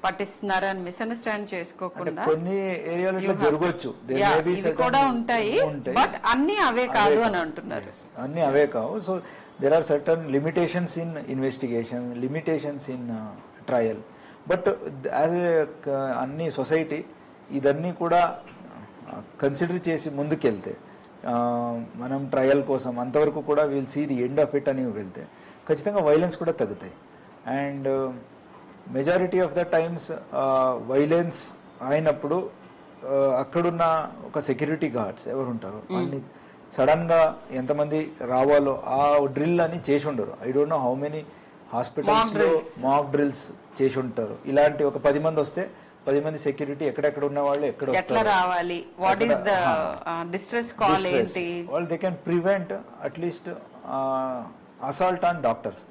పట్టిస్తున్నారని మిస్అండర్స్టాండ్ చేసుకోకుండా కొన్ని ఏరియాలో ఇట్లా జరగవచ్చు, ఇది కూడా ఉంటాయి, బట్ అన్ని అవే కాదు అని అంటున్నారు. అన్ని అవే కావు. So there are certain limitations in investigation, limitations in trial. But as a అన్ని సొసైటీ ఇదన్నీ కూడా కన్సిడర్ చేసి ముందుకెళ్తే, మనం ట్రయల్ కోసం అంతవరకు కూడా will see the end of it అని వెళ్తే ఖచ్చితంగా వైలెన్స్ కూడా తగ్గుతాయి. And majority of the times violence అయినప్పుడు అక్కడున్న ఒక సెక్యూరిటీ గార్డ్స్ ఎవరు ఉంటారో అన్ని సడన్గా ఎంతమంది రావాలో ఆ డ్రిల్ అని చేసి ఉండరు. I don't know how many hospitals లో మాక్ డ్రిల్స్ చేసి ఉంటారు. ఇలాంటి ఒక 10 మంది వస్తే 10 మంది సెక్యూరిటీ ఎక్కడెక్కడ ఉన్న వాళ్ళు ఎక్కడ రావాలి, what is the distress call ఏంటి, వాళ్ళు they can prevent at least assault on doctors.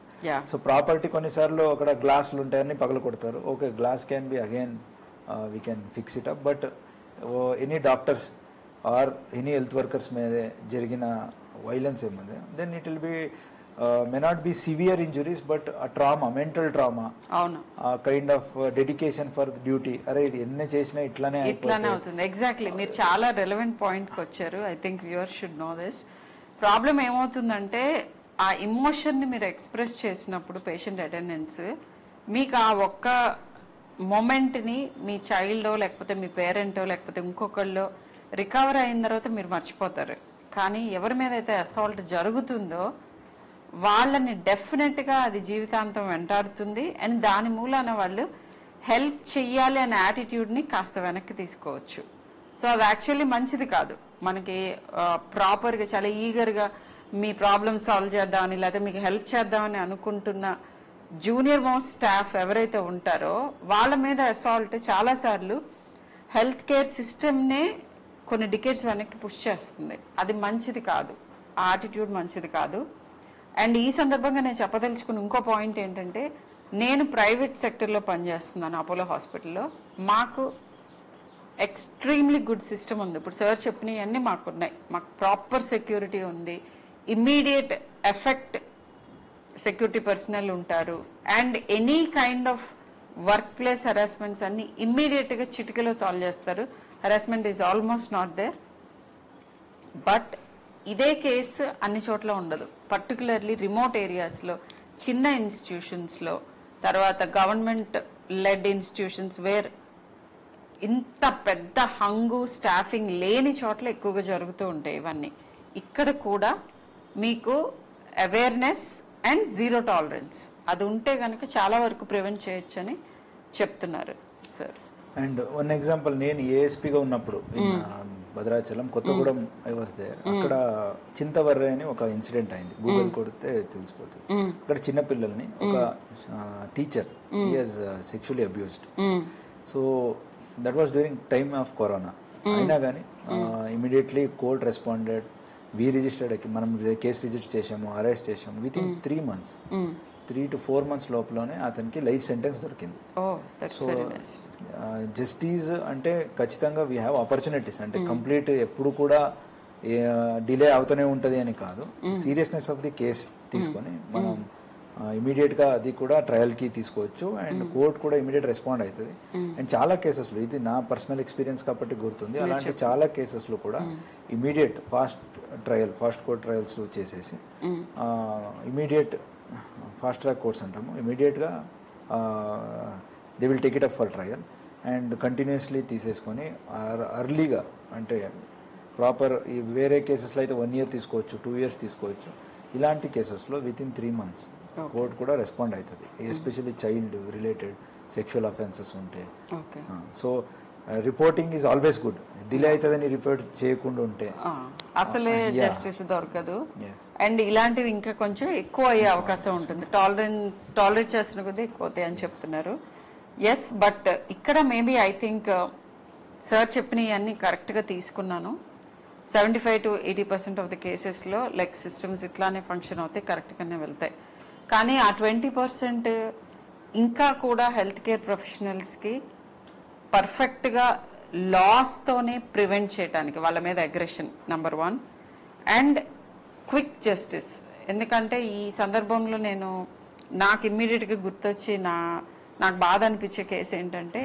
So property కొన్నిసార్లు అక్కడ గ్లాసులు ఉంటాయని పగల కొడతారు. Okay, glass can be again we can fix it up. But any doctors or any health workers మీద జరిగిన వైలెన్స్ ఏముంది, then it will be may not be severe injuries but a trauma, mental trauma, అవును, kind of dedication for duty. అరే ఎన్ని చేసినా ఇట్లానే అవుతుంది. Exactly, మీరు చాలా రెలవెంట్ పాయింట్ కి వచ్చారు. I think viewers should know this. Problem ఏమవుతుందంటే ఆ ఇమోషన్ ని మీరు ఎక్స్ప్రెస్ చేసినప్పుడు పేషెంట్ అటెండెన్స్, మీకు ఆ ఒక్క మూమెంట్ ని మీ చైల్డో లేకపోతే మీ పేరెంటో లేకపోతే ఇంకొకళ్ళో రికవర్ అయిన తర్వాత మీరు మర్చిపోతారు. కానీ ఎవరి మీద అయితే అసాల్ట్ జరుగుతుందో వాళ్ళని డెఫినెట్ గా అది జీవితాంతం వెంటాడుతుంది. అండ్ దాని మూలాన వాళ్ళు హెల్ప్ చెయ్యాలి అనే యాటిట్యూడ్ ని కాస్త వెనక్కి తీసుకోవచ్చు. సో అది యాక్చువల్లీ మంచిది కాదు. మనకి ప్రాపర్ గా చాలా ఈగర్ గా మీ ప్రాబ్లమ్ సాల్వ్ చేద్దామని లేకపోతే మీకు హెల్ప్ చేద్దామని అనుకుంటున్న జూనియర్ మోస్ట్ స్టాఫ్ ఎవరైతే ఉంటారో వాళ్ళ మీద అసాల్ట్ చాలా సార్లు హెల్త్ కేర్ సిస్టమ్ నే కొన్ని డికేట్స్ వెనక్కి పుష్ చేస్తుంది. అది మంచిది కాదు, ఆ యాటిట్యూడ్ మంచిది కాదు. అండ్ ఈ సందర్భంగా నేను చెప్పదలుచుకున్న ఇంకో పాయింట్ ఏంటంటే, నేను ప్రైవేట్ సెక్టర్లో పనిచేస్తున్నాను అపోలో హాస్పిటల్లో. మాకు ఎక్స్ట్రీమ్లీ గుడ్ సిస్టమ్ ఉంది. ఇప్పుడు సార్ చెప్పినవన్నీ మాకున్నాయి. మాకు ప్రాపర్ సెక్యూరిటీ ఉంది, ఇమ్మీడియట్ ఎఫెక్ట్ సెక్యూరిటీ పర్సనల్ ఉంటారు. And any kind of work place harassments అన్ని ఇమ్మీడియట్గా చిటికలో సాల్వ్ చేస్తారు. Harassment is almost not there. But ఇదే కేసు అన్ని చోట్ల ఉండదు. పర్టికులర్లీ రిమోట్ ఏరియాస్లో, చిన్న ఇన్స్టిట్యూషన్స్లో, తర్వాత గవర్నమెంట్ లెడ్ ఇన్స్టిట్యూషన్స్ వేర్ ఇంత పెద్ద హంగు స్టాఫింగ్ లేని చోట్ల ఎక్కువగా జరుగుతూ ఉంటాయి ఇవన్నీ. ఇక్కడ కూడా మీకు అవేర్నెస్ అండ్ జీరో టాలరెన్స్ అది ఉంటే కనుక చాలా వరకు ప్రివెంట్ చేయొచ్చు అని చెప్తున్నారు సార్. అండ్ వన్ ఎగ్జాంపుల్, నేను ఏఎస్పీగా ఉన్నప్పుడు Bhadrachalam Kothagudem I was there. అక్కడ చింతవర్రే అని ఒక ఇన్సిడెంట్ అయింది, గూగుల్ కొడితే తెలిసిపోతుంది. అక్కడ చిన్న పిల్లల్ని ఒక teacher he has sexually abused. So that was during time of corona. అయినా కానీ ఇమీడియట్లీ కోర్ట్ రెస్పాండెడ్, వి రిజిస్టర్డ్, మనం కేసు రిజిస్టర్ చేసాము, అరెస్ట్ చేసాము. With in 3 months, 3 to 4 months లోపలనే అతనికి లైఫ్ సెంటెన్స్ దొరికింది. సో జస్టిస్ అంటే ఖచ్చితంగా వీ హ్యావ్ ఆపర్చునిటీస్. అంటే కంప్లీట్ ఎప్పుడు కూడా డిలే అవుతూనే ఉంటుంది అని కాదు. సీరియస్నెస్ ఆఫ్ ది కేస్ తీసుకొని మనం ఇమీడియట్ గా అది కూడా ట్రయల్ కి తీసుకోవచ్చు. అండ్ కోర్ట్ కూడా ఇమీడియట్ రెస్పాండ్ అవుతుంది. అండ్ చాలా కేసెస్ లో, ఇది నా పర్సనల్ ఎక్స్పీరియన్స్ కాబట్టి గుర్తుంది, అలాంటి చాలా కేసెస్ లో కూడా ఇమీడియట్ ఫాస్ట్ కోర్ట్ ట్రయల్స్ చేసేసి ఇమీడియట్ ఫాస్ట్ ట్రాక్ కోర్ట్స్ అంటాము, ఇమీడియట్గా they will take it up for trial and continuously తీసేసుకొని అర్లీగా, అంటే ప్రాపర్ వేరే కేసెస్లో అయితే 1 year తీసుకోవచ్చు, 2 years తీసుకోవచ్చు. ఇలాంటి కేసెస్లో విత్ ఇన్ 3 months కోర్ట్ కూడా రెస్పాండ్ అవుతుంది, especially child related sexual offences ఉంటే. So reporting is always good. Delay అవుతుందని రిపోర్ట్ చేయకుండా ఉంటే అసలే జస్టిస్ దొరకదు. అండ్ ఇలాంటివి ఇంకా కొంచెం ఎక్కువ అయ్యే అవకాశం ఉంటుంది. టాలరేట్ చేస్తున్న కొద్దీ ఎక్కువ అవుతాయి అని చెప్తున్నారు. ఎస్, బట్ ఇక్కడ మేబీ ఐ థింక్ సార్ చెప్పినవి అన్ని కరెక్ట్గా తీసుకున్నాను. 75 to 80% ఆఫ్ ద కేసెస్లో లైక్ సిస్టమ్స్ ఇట్లానే ఫంక్షన్ అవుతాయి, కరెక్ట్గానే వెళ్తాయి. కానీ ఆ 20% ఇంకా కూడా హెల్త్ కేర్ ప్రొఫెషనల్స్కి పర్ఫెక్ట్గా లాస్తోనే ప్రివెంట్ చేయడానికి వాళ్ళ మీద aggression number 1 and quick justice. ఎందుకంటే ఈ సందర్భంలో నాకు ఇమ్మీడియట్గా గుర్తొచ్చి నా నాకు బాధ అనిపించే కేసు ఏంటంటే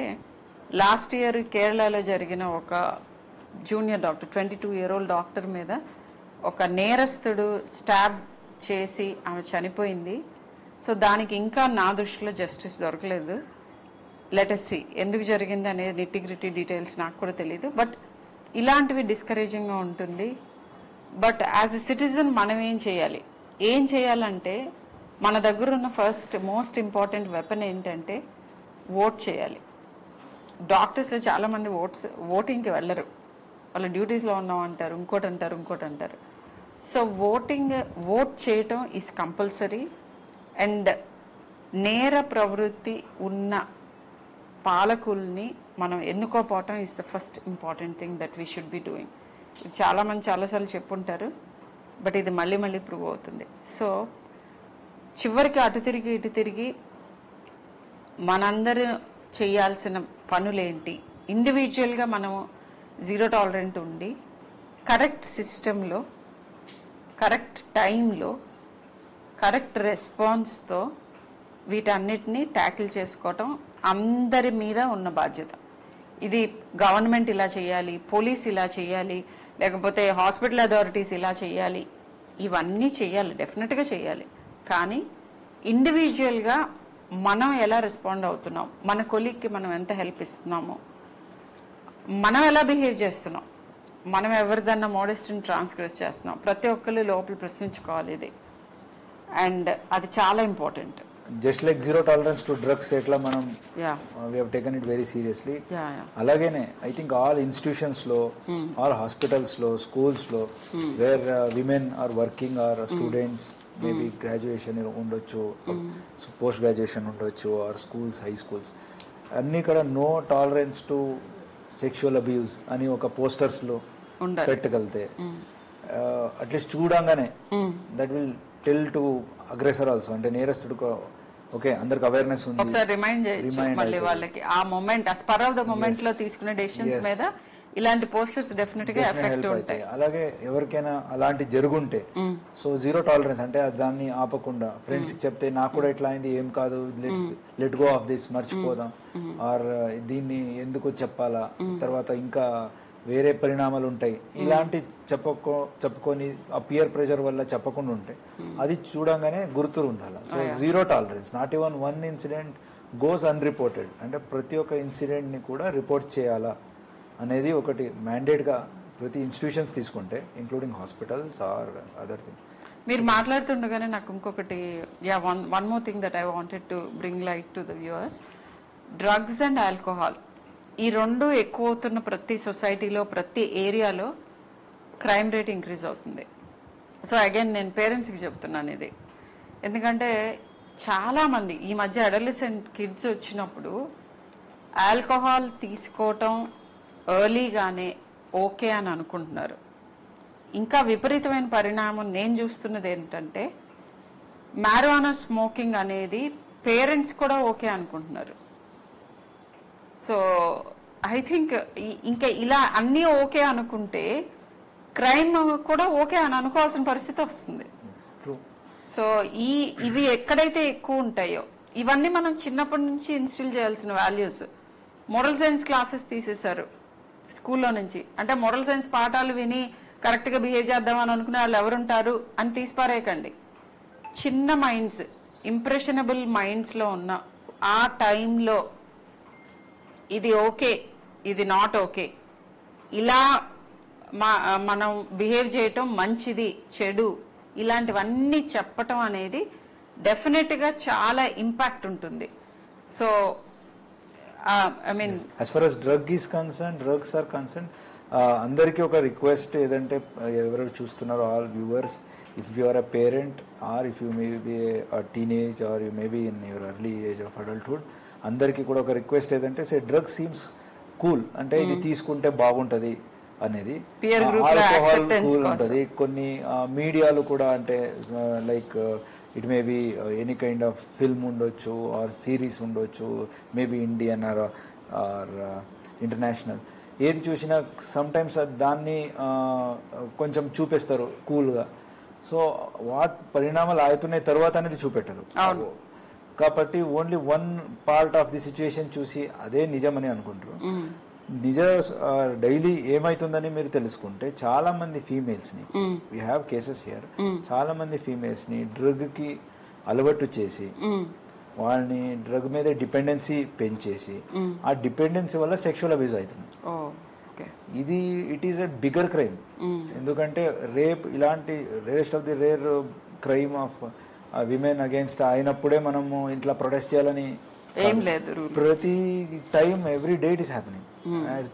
లాస్ట్ ఇయర్ కేరళలో జరిగిన ఒక జూనియర్ డాక్టర్ 22-year-old డాక్టర్ మీద ఒక నేరస్తుడు స్టాబ్ చేసి ఆమె చనిపోయింది. సో దానికి ఇంకా నా దృష్టిలో జస్టిస్ దొరకలేదు. లెటస్ సి ఎందుకు జరిగింది అనేది నిట్టిగ్రిటీ డీటెయిల్స్ నాకు కూడా తెలియదు. బట్ ఇలాంటివి డిస్కరేజింగ్గా ఉంటుంది. బట్ యాజ్ ఎ సిటిజన్ మనం ఏం చేయాలంటే మన దగ్గర ఉన్న ఫస్ట్ మోస్ట్ ఇంపార్టెంట్ వెపన్ ఏంటంటే ఓట్ చేయాలి. డాక్టర్స్ చాలామంది ఓటింగ్కి వెళ్ళరు, వాళ్ళ డ్యూటీస్లో ఉన్నాం అంటారు, ఇంకోటి అంటారు. సో ఓట్ చేయటం ఈజ్ కంపల్సరీ. అండ్ నేర ప్రవృత్తి ఉన్న పాలకుల్ని మనం ఎన్నుకోపోవటం is the first important thing that we should be doing. చాలామంది చాలాసార్లు చెప్పుంటారు, బట్ ఇది మళ్ళీ మళ్ళీ ప్రూవ్ అవుతుంది. సో చివరికి అటు తిరిగి ఇటు తిరిగి మనందరూ చేయాల్సిన పనులేంటి, ఇండివిజువల్గా మనము జీరో టాలరెంట్ ఉండి కరెక్ట్ సిస్టంలో కరెక్ట్ టైంలో కరెక్ట్ రెస్పాన్స్తో వీటన్నిటినీ ట్యాకిల్ చేసుకోవటం అందరి మీద ఉన్న బాధ్యత. ఇది గవర్నమెంట్ ఇలా చేయాలి, పోలీస్ ఇలా చేయాలి, లేకపోతే హాస్పిటల్ అథారిటీస్ ఇలా చేయాలి, ఇవన్నీ చేయాలి, డెఫినెట్గా చేయాలి. కానీ ఇండివిజువల్గా మనం ఎలా రెస్పాండ్ అవుతున్నాం, మన కొలీగ్కి మనం ఎంత హెల్ప్ ఇస్తున్నామో, మనం ఎలా బిహేవ్ చేస్తున్నాం, మనం ఎవరిదన్నా మోడెస్ట్ని ట్రాన్స్గ్రెస్ చేస్తున్నాం, ప్రతి ఒక్కరు లోపల ప్రశ్నించుకోవాలి ఇది. అండ్ అది చాలా important. Just like zero tolerance to drugs ఎట్లా మనం we have taken it very seriously, అలాగేనే ఐ థింక్ ఆల్ ఇన్స్టిట్యూషన్స్ లో, ఆల్ హాస్పిటల్స్ లో, స్కూల్స్ లో where women are working or students, maybe graduation ఉండొచ్చు, పోస్ట్ గ్రాడ్యుయేషన్ ఉండొచ్చు, ఆర్ స్కూల్స్, హై స్కూల్స్, అన్ని కూడా no tolerance to sexual abuse అని ఒక పోస్టర్స్ లో పెట్టగలితే అట్లీస్ట్ చూడంగానే that will tell to aggressor also, అంటే నేరస్తుడు ఓకే అందరికి అవేర్నెస్ ఉంది, ఒకసారి రిమైండ్ చేయొచ్చు మళ్ళీ వాళ్ళకి. ఆ మూమెంట్, ఆ స్పర్ ఆఫ్ ద మూమెంట్ లో తీసుకునే డెసిషన్స్ మీద ఇలాంటి పోస్టర్స్ డెఫినెట్ గా ఎఫెక్ట్ ఉంటాయి. అలాగే ఎవరికైనా అలాంటి జరుగుంటే సో జీరో టాలరెన్స్ అంటే దాన్ని ఆపకుండా ఫ్రెండ్స్ కి చెప్తే నాకు కూడా ఇట్లా అయింది, ఏం కాదు, లెట్ గో ఆఫ్ దిస్, మర్చిపోదాం, ఆర్ దీన్ని ఎందుకు చెప్పాలా, తర్వాత ఇంకా వేరే పరిణామాలు ఉంటాయి, ఇలాంటి చెప్పుకొని ఆ పియర్ ప్రెషర్ వల్ల చెప్పకుండా ఉంటే అది చూడంగానే గుర్తు ఉండాలి. So zero tolerance, not even one incident goes unreported, అంటే ప్రతి ఒక్క ఇన్సిడెంట్ ని కూడా రిపోర్ట్ చేయాలా అనేది ఒకటి మ్యాండేట్గా ప్రతి ఇన్స్టిట్యూషన్స్ తీసుకుంటే, including hospitals or other thing. మీరు మాట్లాడుతుండగానే నాకు ఇంకొకటి, one more thing that I wanted to bring light to the viewers. Drugs and alcohol ఈ రెండు ఎక్కువ అవుతున్న ప్రతి సొసైటీలో, ప్రతి ఏరియాలో క్రైమ్ రేట్ ఇంక్రీజ్ అవుతుంది. సో అగైన్ నేను పేరెంట్స్కి చెప్తున్నాను ఇది, ఎందుకంటే చాలామంది ఈ మధ్య అడోలసెంట్ కిడ్స్ వచ్చినప్పుడు ఆల్కహాల్ తీసుకోవటం ఎర్లీగానే ఓకే అని అనుకుంటున్నారు. ఇంకా విపరీతమైన పరిణామం నేను చూస్తున్నది ఏంటంటే మ్యారిజువానా స్మోకింగ్ అనేది పేరెంట్స్ కూడా ఓకే అనుకుంటున్నారు. సో ఐ థింక్ ఇంకా ఇలా అన్నీ ఓకే అనుకుంటే క్రైమ్ కూడా ఓకే అని అనుకోవాల్సిన పరిస్థితి వస్తుంది. సో ఇవి ఎక్కడైతే ఎక్కువ ఉంటాయో ఇవన్నీ మనం చిన్నప్పటి నుంచి ఇన్స్టిల్ చేయాల్సిన వాల్యూస్. మోరల్ సైన్స్ క్లాసెస్ తీసేశారు స్కూల్లో నుంచి, అంటే మోరల్ సైన్స్ పాఠాలు విని కరెక్ట్గా బిహేవ్ చేద్దామని అనుకునే వాళ్ళు ఎవరుంటారు అని తీసిపారేయకండి. చిన్న మైండ్స్, ఇంప్రెషనబుల్ మైండ్స్లో ఉన్న ఆ టైంలో ఇది ఓకే, ఇది నాట్ ఓకే, ఇలా మనం బిహేవ్ చేయటం మంచిది, చెడు, ఇలాంటివన్నీ చెప్పటం అనేది డెఫినెట్గా చాలా ఇంపాక్ట్ ఉంటుంది. So I mean as far as drugs are concerned, అందరికీ ఒక రిక్వెస్ట్ ఏదంటే, ఎవరు చూస్తున్నారో all viewers, if you are a parent or if you may be teenage or you may be in your early age of adulthood, అందరికీ కూడా ఒక request ఏదంటే, drug seems cool, అంటే ఇది తీసుకుంటే బాగుంటది అనేది, ఆల్కహాల్ కూల్ ఉంటుంది. కొన్ని మీడియాలు కూడా అంటే like it may be any kind of film ఉండొచ్చు ఆర్ సిరీస్ ఉండొచ్చు, మేబీ ఇండియన్ ఆర్ ఇంటర్నేషనల్, ఏది చూసినా సమ్ టైమ్స్ దాన్ని కొంచెం చూపిస్తారు కూల్గా. సో వాట్ పరిణామాలు అవుతున్నాయి తర్వాత అనేది చూపెట్టరు. కాబట్టి only one part of the situation చూసి అదే నిజమని అనుకుంటారు. నిజ డైలీ ఏమైతుందని మీరు తెలుసుకుంటే చాలా మంది ఫీమేల్స్ ని, వీ హ్యావ్ కేసెస్ హియర్, చాలా మంది ఫీమేల్స్ ని డ్రగ్ కి అలవాటు చేసి వాళ్ళని డ్రగ్ మీద డిపెండెన్సీ పెంచేసి ఆ డిపెండెన్సీ వల్ల సెక్షువల్ అబ్యూజ్ అవుతుంది. ఇది it is a bigger crime. ఎందుకంటే రేప్ ఇలాంటి rarest of the rare crime of women against అయినప్పుడే మనము ఇంట్లో ప్రొటెస్ట్ చేయాలని ఏం లేదు. ప్రతి time every day it is happening.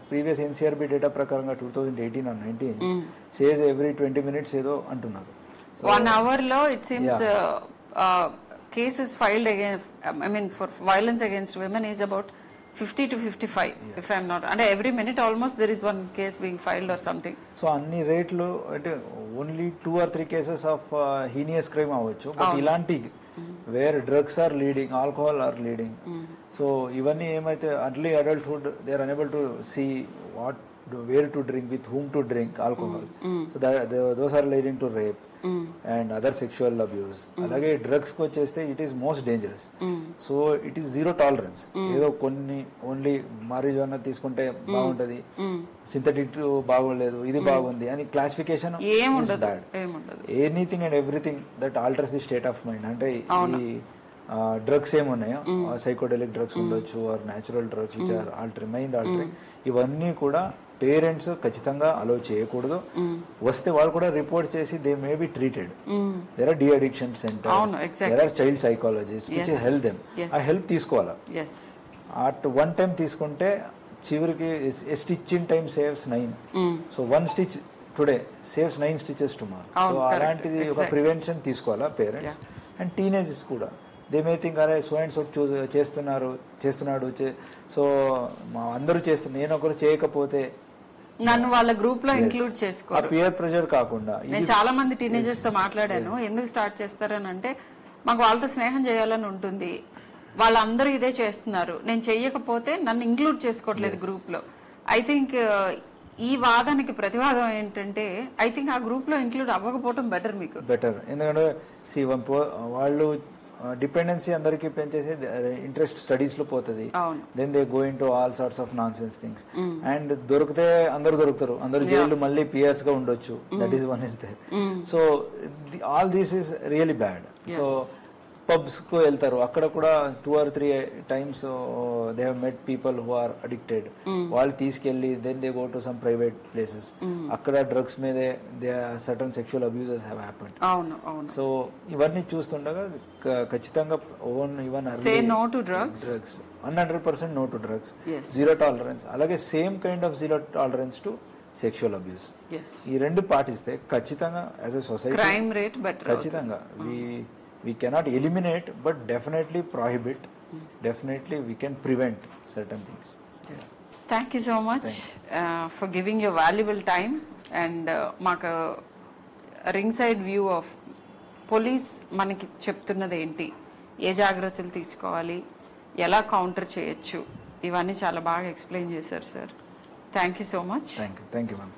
Previous NCRB data ప్రకారంగా 2018 or 19 సేస్ ఎవ్రీ 20 minutes ఏదో అంటున్నారు. 1 hour లో it seems cases filed against, I mean for violence against women is about 50 to 55 if I'm not, and every minute almost there is one case being filed or something. So అన్ని రేట్లు అంటే only 2 or 3 cases of heinous crime అవ్వచ్చు, but ఇలాంటి where drugs are leading, alcohol are leading. So ఇవన్నీ ఏమైతే early adulthood they are unable to see what where to drink, with whom to drink alcohol. So those are leading to rape and other sexual abuse. అలాగే drugs కి వచ్చేస్తే it is most dangerous. So it is zero tolerance. ఏదో కొన్ని only మారిజువానా తీసుకుంటే బాగుంటది, synthetic బాగోలేదు, ఇది బాగుంది అని classification bad. Anything and everything that alters the state of mind. అంటే ఈ డ్రగ్స్ ఏమున్నాయో సైకోడెలిక్ డ్రగ్స్ ఉండొచ్చు or natural drugs which are altering mind altering, ఇవన్నీ కూడా పేరెంట్స్ ఖచ్చితంగా అలో చేయకూడదు. వస్తే వాళ్ళు కూడా రిపోర్ట్ చేసి they may be treated. There are the addiction centres, there are child psychologist which help them. ఆ హెల్ప్ తీసుకోవాలా. అట్ వన్ టైం తీసుకుంటే చివరికి stitch in time saves 9. So 1 stitch today saves 9 stitches tomorrow. So అలాంటిది ఒక prevention తీసుకోవాలా parents. And teenagers కూడా they may think అరే సో అండ్ సో చేస్తున్నాడు, సో అందరూ చేస్తున్నారు, నేను ఒకరు చేయకపోతే నన్ను వాళ్ళ గ్రూప్ లో ఇంక్లూడ్ చేసుకోవాలి. పియర్ ప్రెషర్ కాకుండా. నేను చాలా మంది టీనేజర్స్ తో మాట్లాడాను. ఎందుకు స్టార్ట్ చేస్తారని అంటే మాకు వాళ్ళతో స్నేహం చేయాలని ఉంటుంది, వాళ్ళందరూ ఇదే చేస్తున్నారు, నేను చెయ్యకపోతే నన్ను ఇంక్లూడ్ చేసుకోవట్లేదు గ్రూప్ లో. ఐ థింక్ ఈ వాదానికి ప్రతివాదం ఏంటంటే ఐ థింక్ ఆ గ్రూప్ లో ఇంక్లూడ్ అవ్వకపోవడం బెటర్. మీకు బెటర్. ఎందుకంటే వాళ్ళు డిపెండెన్సీ అందరికి పెంచేసి ఇంట్రెస్ట్ స్టడీస్ లో పోతుంది. Then they go into all sorts of nonsense things. And దొరికితే అందరు దొరుకుతారు, అందరు జైలు మళ్ళీ పియర్స్ గా ఉండొచ్చు. That is one is there. So all this is really bad. So pubs కు వెళ్తారు, అక్కడ కూడా 2 or 3 times they have met people who are addicted. వాళ్ళు తీసుకెళ్లి then they go to some private places, అక్కడ డ్రగ్స్ మీదే they certain sexual abuses have happened. So ఇవన్నీ చూస్తుండగా ఖచ్చితంగా even 100% no to drugs, zero tolerance. అలాగే same kind of zero tolerance to sexual abuse. ఈ రెండు పాటిస్తే ఖచ్చితంగా as a society crime rate better. ఖచ్చితంగా we cannot eliminate but definitely prohibit. Definitely we can prevent certain things. Thank you so much for giving your valuable time and maku ringside view of police manaki cheptunnadi enti, ఏ జాగ్రత్తలు తీసుకోవాలి, ఎలా counter చేయొచ్చు, ఇవన్నీ చాలా బాగా explain చేశారు sir. Thank you so much. Thank you ma'am.